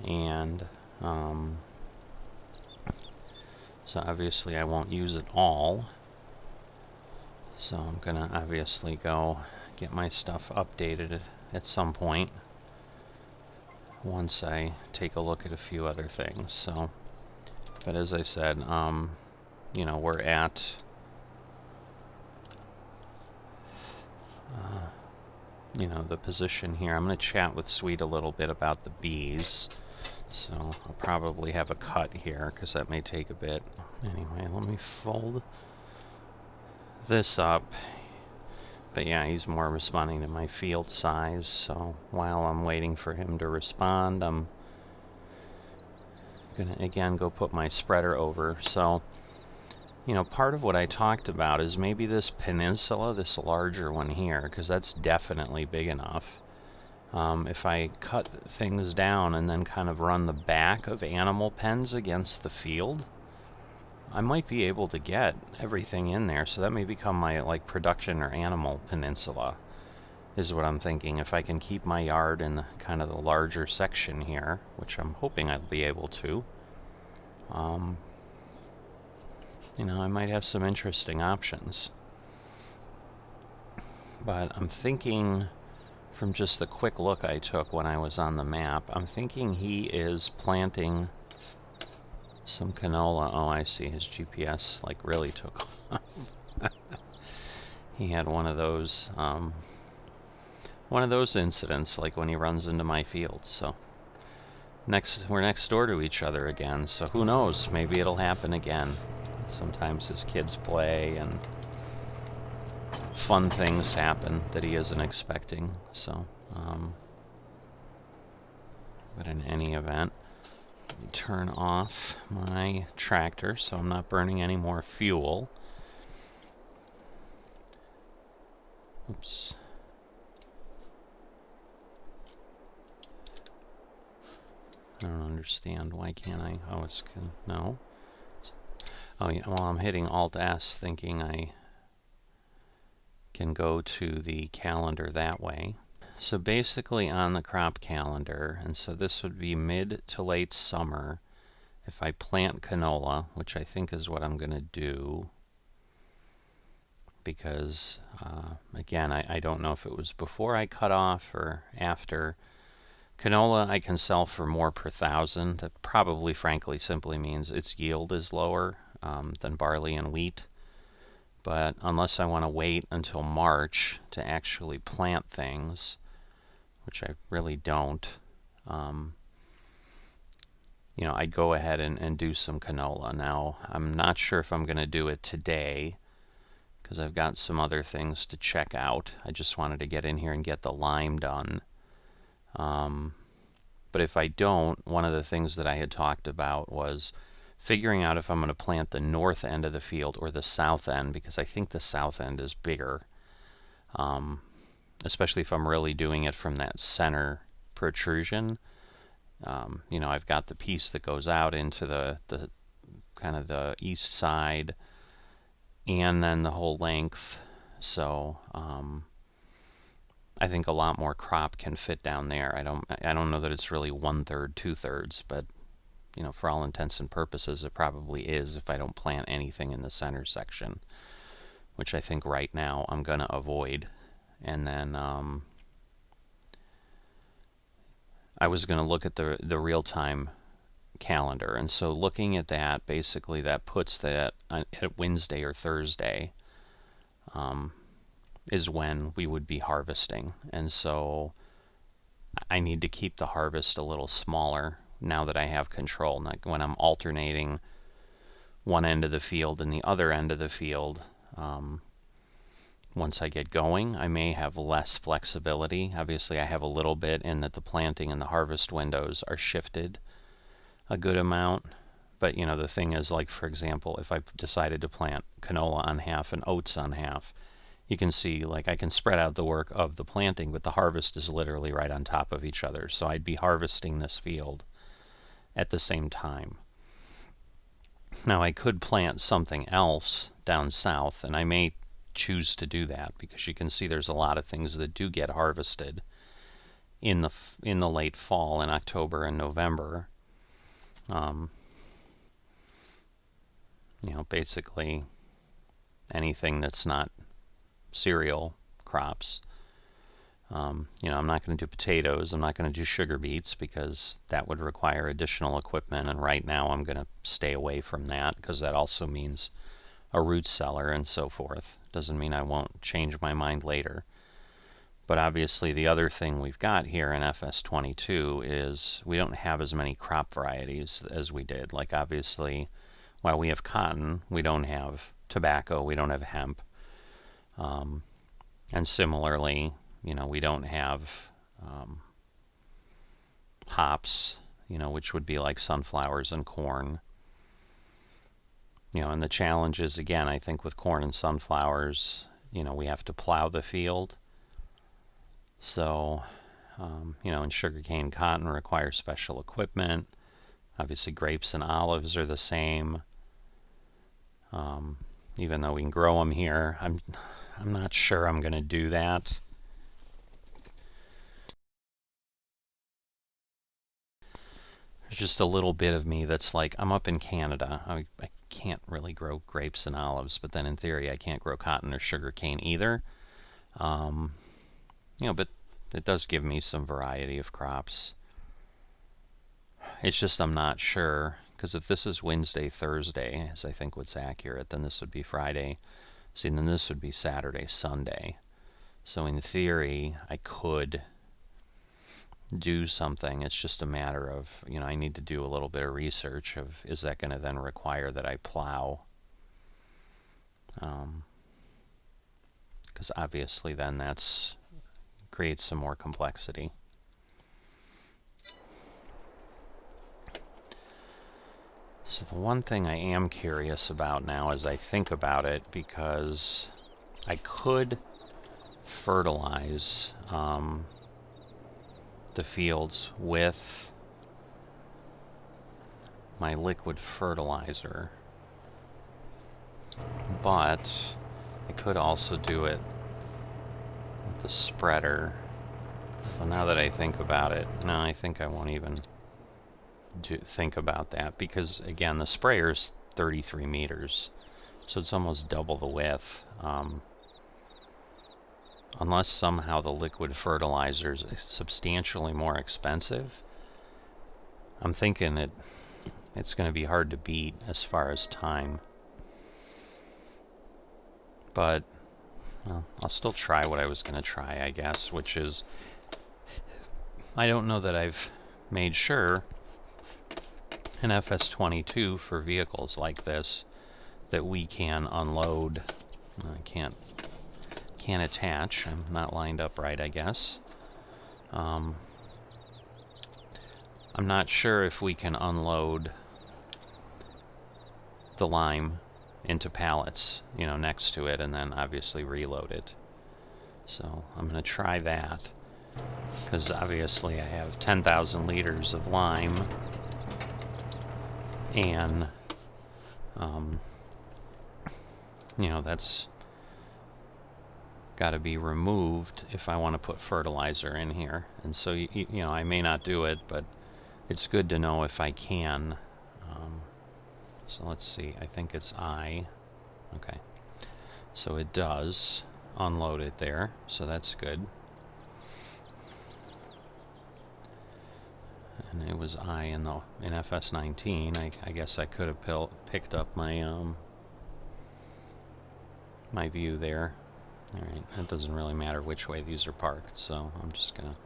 and so obviously I won't use it all. So I'm gonna obviously go get my stuff updated at some point once I take a look at a few other things. So, but as I said, you know, we're at you know, the position here. I'm gonna chat with Sweet a little bit about the bees. So I'll probably have a cut here because that may take a bit. Anyway, let me fold this up. But yeah, he's more responding to my field size, so while I'm waiting for him to respond, I'm gonna again go put my spreader over. So, you know, part of what I talked about is maybe this peninsula, this larger one here, because that's definitely big enough. If I cut things down and then kind of run the back of animal pens against the field, I might be able to get everything in there, so that may become my like production or animal peninsula, is what I'm thinking. If I can keep my yard in kind of the larger section here, which I'm hoping I'll be able to, you know, I might have some interesting options. But I'm thinking, from just the quick look I took when I was on the map, I'm thinking he is planting some canola. Oh, I see. His GPS like really took off. He had one of those incidents, like when he runs into my field. So we're next door to each other again. So who knows? Maybe it'll happen again. Sometimes his kids play and fun things happen that he isn't expecting. So, but in any event, turn off my tractor so I'm not burning any more fuel. Oops. I don't understand. Why can't I? Oh, it's no. Oh yeah. Well, I'm hitting Alt S, thinking I can go to the calendar that way. So basically, on the crop calendar, and so this would be mid to late summer. If I plant canola, which I think is what I'm going to do, because again, I don't know if it was before I cut off or after. Canola I can sell for more per thousand. That probably, frankly, simply means its yield is lower than barley and wheat. But unless I want to wait until March to actually plant things, which I really don't, you know, I'd go ahead and do some canola. Now, I'm not sure if I'm going to do it today, because I've got some other things to check out. I just wanted to get in here and get the lime done. But if I don't, one of the things that I had talked about was figuring out if I'm going to plant the north end of the field or the south end, because I think the south end is bigger, especially if I'm really doing it from that center protrusion. You know, I've got the piece that goes out into the kind of the east side, and then the whole length. So I think a lot more crop can fit down there. I don't know that it's really 1/3, 2/3, but you know, for all intents and purposes, it probably is if I don't plant anything in the center section, which I think right now I'm going to avoid. And then I was going to look at the real-time calendar, and so looking at that, basically that puts that at Wednesday or Thursday is when we would be harvesting. And so I need to keep the harvest a little smaller now that I have control. Like when I'm alternating one end of the field and the other end of the field, once I get going, I may have less flexibility. Obviously, I have a little bit in that the planting and the harvest windows are shifted a good amount. But, you know, the thing is, like, for example, if I decided to plant canola on half and oats on half, you can see, like, I can spread out the work of the planting, but the harvest is literally right on top of each other. So I'd be harvesting this field at the same time. Now, I could plant something else down south, and I may choose to do that because you can see there's a lot of things that do get harvested in the late fall in October and November. You know, basically anything that's not cereal crops. You know, I'm not going to do potatoes. I'm not going to do sugar beets because that would require additional equipment. And right now I'm going to stay away from that because that also means a root cellar and so forth. Doesn't mean I won't change my mind later. But obviously the other thing we've got here in FS22 is we don't have as many crop varieties as we did. Like obviously, while we have cotton, we don't have tobacco, we don't have hemp. And similarly, you know, we don't have hops, you know, which would be like sunflowers and corn. You know, and the challenge is, again, I think with corn and sunflowers, you know, we have to plow the field. So, you know, and sugarcane, cotton require special equipment. Obviously, grapes and olives are the same. Even though we can grow them here, I'm not sure I'm going to do that. There's just a little bit of me that's like, I'm up in Canada. I can't really grow grapes and olives, but then in theory I can't grow cotton or sugarcane either. You know, but it does give me some variety of crops. It's just I'm not sure, because if this is Wednesday, Thursday, as I think what's accurate, then this would be Friday. See, then this would be Saturday, Sunday. So in theory, I could do something. It's just a matter of, you know, I need to do a little bit of research of, is that going to then require that I plow? Because obviously then that's creates some more complexity. So the one thing I am curious about now as I think about it, because I could fertilize the fields with my liquid fertilizer, but I could also do it with the spreader. So now that I think about it, no, I think I won't even think about that, because again, the sprayer's 33 meters, so it's almost double the width. Unless somehow the liquid fertilizer is substantially more expensive, I'm thinking it's going to be hard to beat as far as time. But well, I'll still try what I was going to try, I guess, which is, I don't know that I've made sure in FS22 for vehicles like this that we can unload. I can't attach. I'm not lined up right, I guess. I'm not sure if we can unload the lime into pallets, you know, next to it, and then obviously reload it. So I'm going to try that, because obviously I have 10,000 liters of lime, and you know, that's got to be removed if I want to put fertilizer in here. And so, you know, I may not do it, but it's good to know if I can. So let's see, I think it's I. Okay. So it does unload it there, so that's good. And it was I in FS19. I guess I could have picked up my my view there. Alright, it doesn't really matter which way these are parked, so I'm just gonna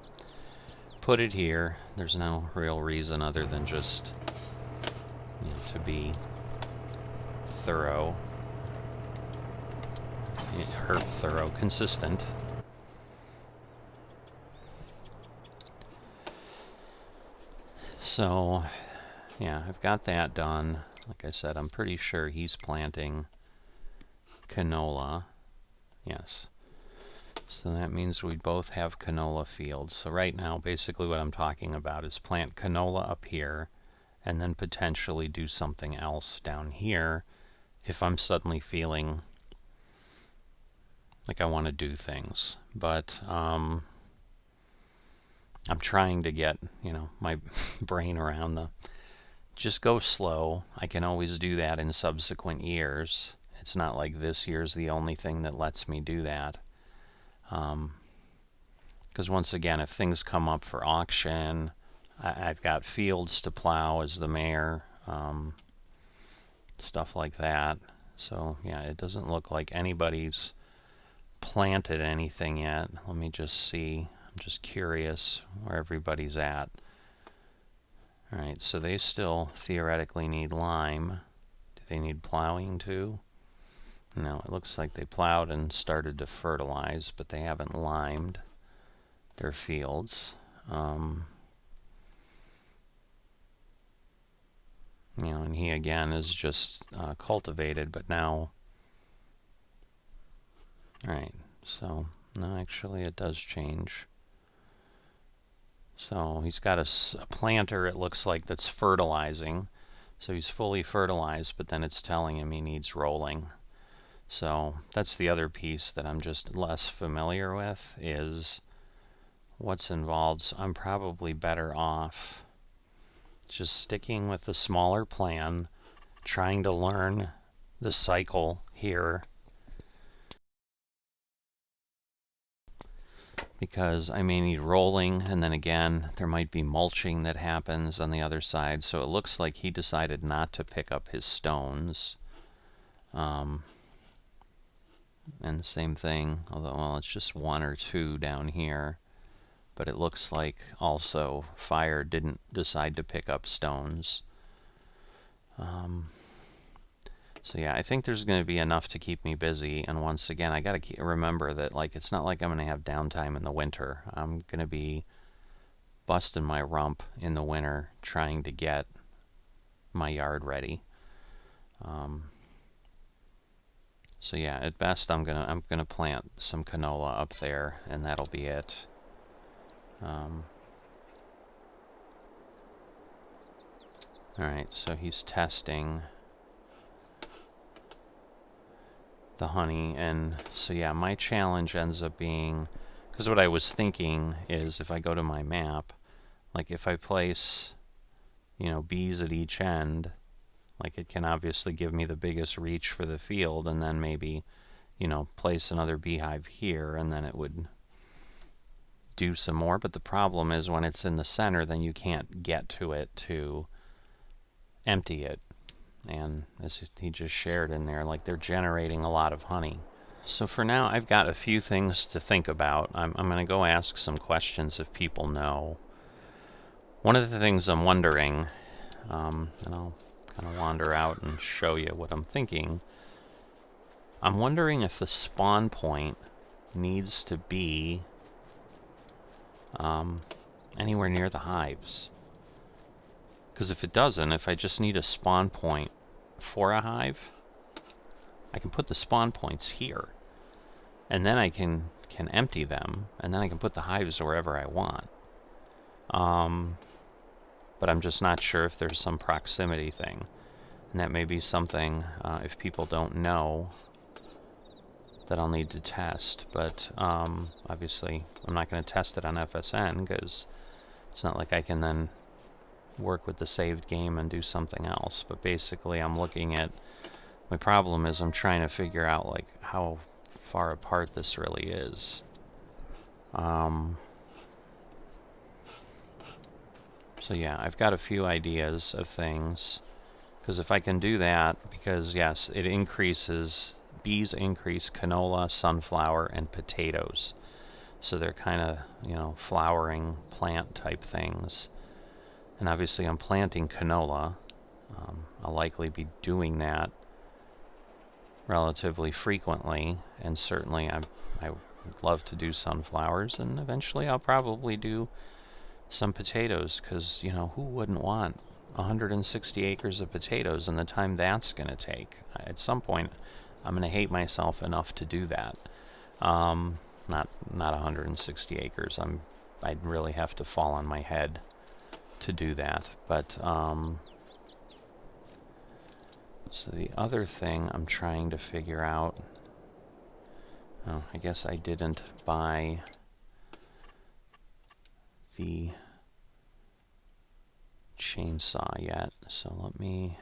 put it here. There's no real reason other than just, to be thorough, consistent. So, yeah, I've got that done. Like I said, I'm pretty sure he's planting canola. Yes. So that means we both have canola fields. So right now, basically what I'm talking about is plant canola up here and then potentially do something else down here if I'm suddenly feeling like I want to do things. But I'm trying to get, my brain around just go slow. I can always do that in subsequent years. It's not like this year's the only thing that lets me do that. Because once again, if things come up for auction, I've got fields to plow as the mayor, stuff like that. So yeah, it doesn't look like anybody's planted anything yet. Let me just see. I'm just curious where everybody's at. Alright, so they still theoretically need lime. Do they need plowing too? No, it looks like they plowed and started to fertilize, but they haven't limed their fields. And he again is just cultivated, but now... Alright, so, no, actually it does change. So he's got a planter, it looks like, that's fertilizing. So he's fully fertilized, but then it's telling him he needs rolling. So that's the other piece that I'm just less familiar with, is what's involved. So I'm probably better off just sticking with the smaller plan, trying to learn the cycle here, because I may need rolling, and then again there might be mulching that happens on the other side. So it looks like he decided not to pick up his stones. And same thing, although, well, it's just one or two down here. But it looks like also fire didn't decide to pick up stones. So yeah, I think there's going to be enough to keep me busy. And once again, I got to remember that, like, it's not like I'm going to have downtime in the winter. I'm going to be busting my rump in the winter trying to get my yard ready. So yeah, at best I'm gonna plant some canola up there, and that'll be it. Alright, so he's testing the honey, and so yeah, my challenge ends up being, because what I was thinking is if I go to my map, like if I place, bees at each end, like it can obviously give me the biggest reach for the field, and then maybe, place another beehive here, and then it would do some more. But the problem is when it's in the center, then you can't get to it to empty it. And as he just shared in there, like, they're generating a lot of honey. So for now, I've got a few things to think about. I'm going to go ask some questions if people know. One of the things I'm wondering, and I'll kind of wander out and show you what I'm thinking. I'm wondering if the spawn point needs to be anywhere near the hives. Because if it doesn't, if I just need a spawn point for a hive, I can put the spawn points here. And then I can empty them, and then I can put the hives wherever I want. But I'm just not sure if there's some proximity thing. And that may be something, if people don't know, that I'll need to test. But obviously, I'm not going to test it on FSN, because it's not like I can then work with the saved game and do something else. But basically, I'm looking at, my problem is I'm trying to figure out, like, how far apart this really is. So yeah, I've got a few ideas of things, because if I can do that, because yes, it increases, bees increase canola, sunflower, and potatoes. So they're kind of, you know, flowering plant type things. And obviously I'm planting canola. I'll likely be doing that relatively frequently, and certainly I would love to do sunflowers, and eventually I'll probably do some potatoes, because, you know, who wouldn't want 160 acres of potatoes and the time that's going to take? At some point, I'm going to hate myself enough to do that. Not 160 acres. I'd really have to fall on my head to do that. But so the other thing I'm trying to figure out, oh, I guess I didn't buy the chainsaw yet, so let me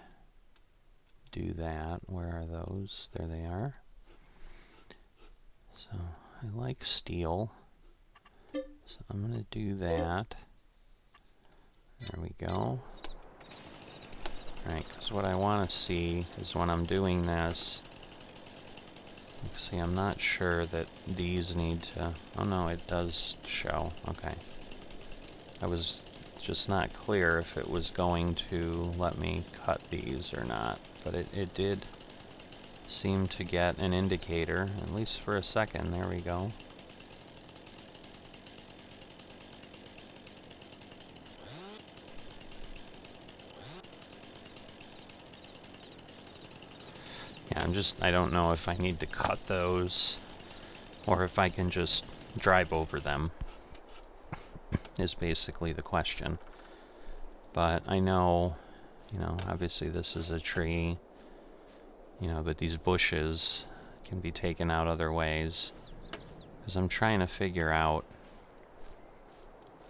do that. Where are those? There they are. So I like steel, so I'm going to do that. There we go. Alright, because what I want to see is when I'm doing this, see, I'm not sure that these need to, oh no, it does show. Okay. I was just not clear if it was going to let me cut these or not, but it did seem to get an indicator, at least for a second. There we go. Yeah, I don't know if I need to cut those or if I can just drive over them, is basically the question. But I know, you know, obviously this is a tree, you know, but these bushes can be taken out other ways. Because I'm trying to figure out,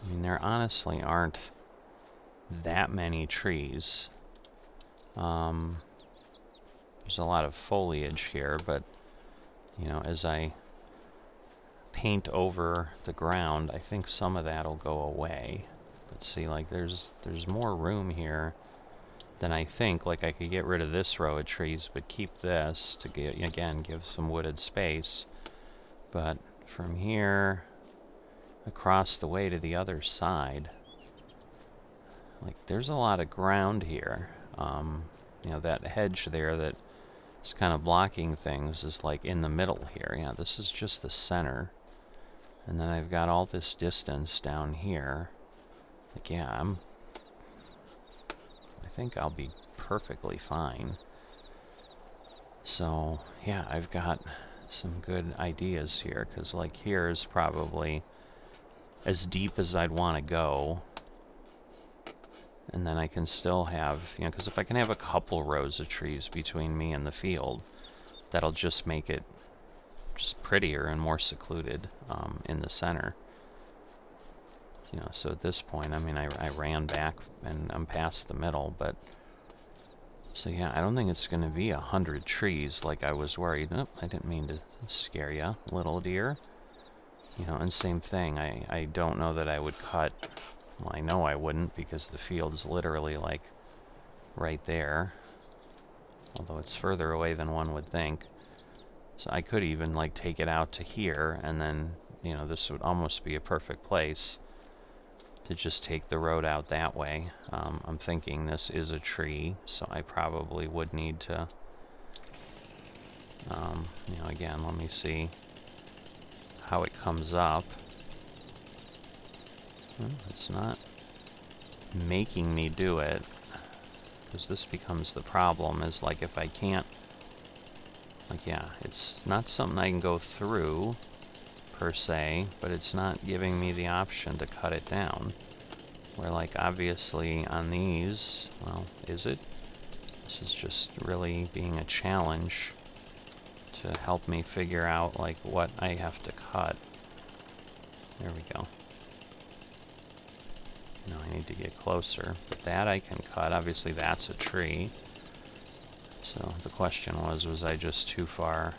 I mean, there honestly aren't that many trees. There's a lot of foliage here, but, you know, as I paint over the ground, I think some of that'll go away. But see, like, there's more room here than I think. Like, I could get rid of this row of trees, but keep this to get, again, give some wooded space. But from here across the way to the other side, like, there's a lot of ground here. You know, that hedge there that is kind of blocking things is like in the middle here. Yeah, this is just the center. And then I've got all this distance down here. Like, yeah, I think I'll be perfectly fine. So, yeah, I've got some good ideas here, because, like, here is probably as deep as I'd want to go. And then I can still have, you know, because if I can have a couple rows of trees between me and the field, that'll just make it just prettier and more secluded in the center. You know, so at this point, I mean, I ran back and I'm past the middle, but so yeah, I don't think it's going to be 100 trees like I was worried. Nope, I didn't mean to scare ya, little dear. You know, and same thing, I don't know that I would cut. Well, I know I wouldn't, because the field's literally, like, right there. Although it's further away than one would think. So I could even, like, take it out to here, and then, you know, this would almost be a perfect place to just take the road out that way. I'm thinking this is a tree, so I probably would need to, you know, again, let me see how it comes up. Well, it's not making me do it, because this becomes the problem, is like if I can't, like, yeah, it's not something I can go through per se, but it's not giving me the option to cut it down. Where, like, obviously on these, well, is it? This is just really being a challenge to help me figure out, like, what I have to cut. There we go. No, I need to get closer. But that I can cut. Obviously, that's a tree. So the question was I just too far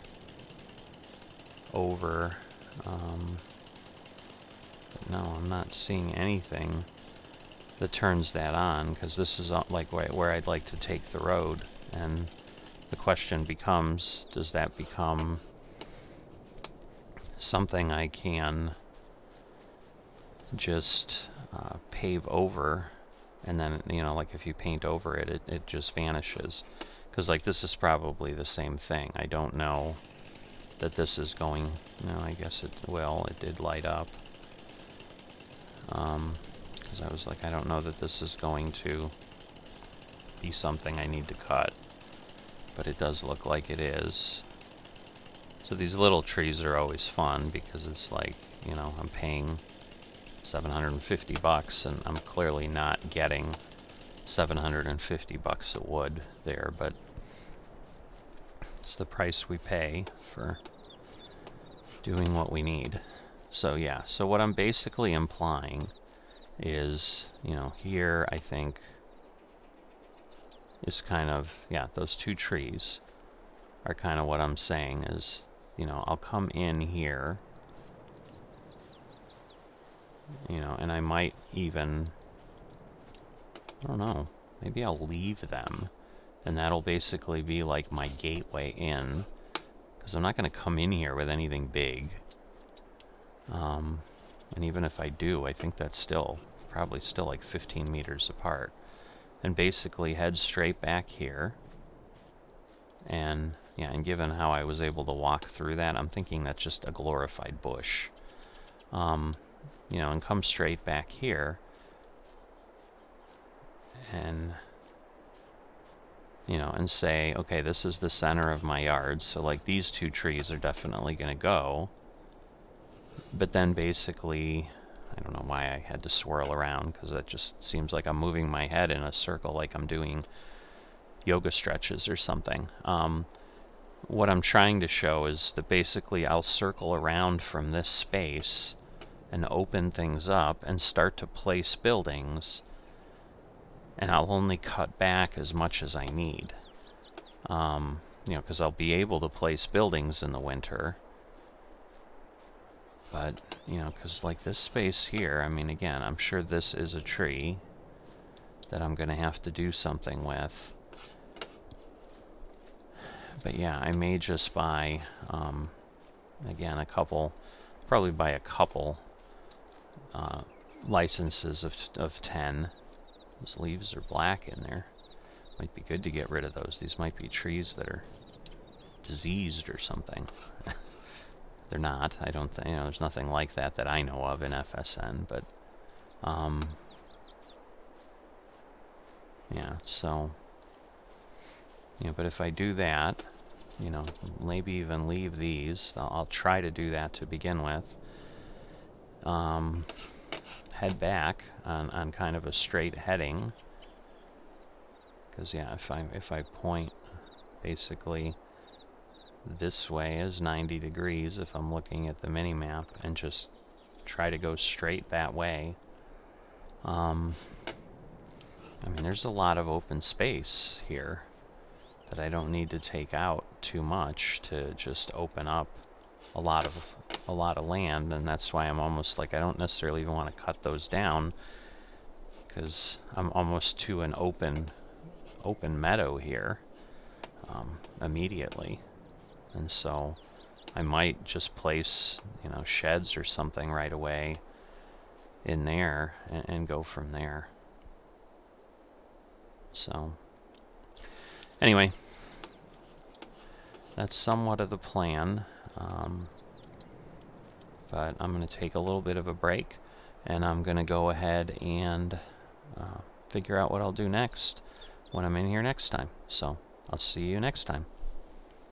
over? But no, I'm not seeing anything that turns that on, because this is like where I'd like to take the road. And the question becomes, does that become something I can just pave over, and then, you know, like if you paint over it, it just vanishes. Because like this is probably the same thing. I don't know that this is going, no, I guess it will. It did light up. Because I was like, I don't know that this is going to be something I need to cut. But it does look like it is. So these little trees are always fun because it's like, you know, I'm paying $750 and I'm clearly not getting $750 of wood there, but it's the price we pay for doing what we need. So yeah, so what I'm basically implying is, you know, here I think is kind of, yeah, those two trees are kind of what I'm saying is, you know, I'll come in here, you know, and I might even, I don't know, maybe I'll leave them, and that'll basically be like my gateway in, because I'm not going to come in here with anything big. And even if I do, I think that's still, probably still like 15 meters apart. And basically head straight back here. And, yeah, and given how I was able to walk through that, I'm thinking that's just a glorified bush. You know, and come straight back here. And, you know, and say, okay, this is the center of my yard, so like these two trees are definitely going to go. But then basically, I don't know why I had to swirl around, because that just seems like I'm moving my head in a circle like I'm doing yoga stretches or something. What I'm trying to show is that basically I'll circle around from this space and open things up and start to place buildings, and I'll only cut back as much as I need. You know, because I'll be able to place buildings in the winter. But, you know, because like this space here, I mean, again, I'm sure this is a tree that I'm going to have to do something with. But yeah, I may just buy, again, a couple, probably buy a couple licenses of 10. Those leaves are black in there. Might be good to get rid of those. These might be trees that are diseased or something. They're not. I don't think, you know, there's nothing like that that I know of in FSN, but, yeah, so, you know, but if I do that, you know, maybe even leave these, I'll try to do that to begin with, head back on kind of a straight heading, because, yeah, if I point basically this way is 90 degrees if I'm looking at the mini-map, and just try to go straight that way. I mean, there's a lot of open space here that I don't need to take out too much to just open up a lot of land, and that's why I'm almost like I don't necessarily even want to cut those down, because I'm almost to an open meadow here immediately. And so I might just place, you know, sheds or something right away in there and go from there. So anyway, that's somewhat of the plan. But I'm going to take a little bit of a break, and I'm going to go ahead and figure out what I'll do next when I'm in here next time. So I'll see you next time.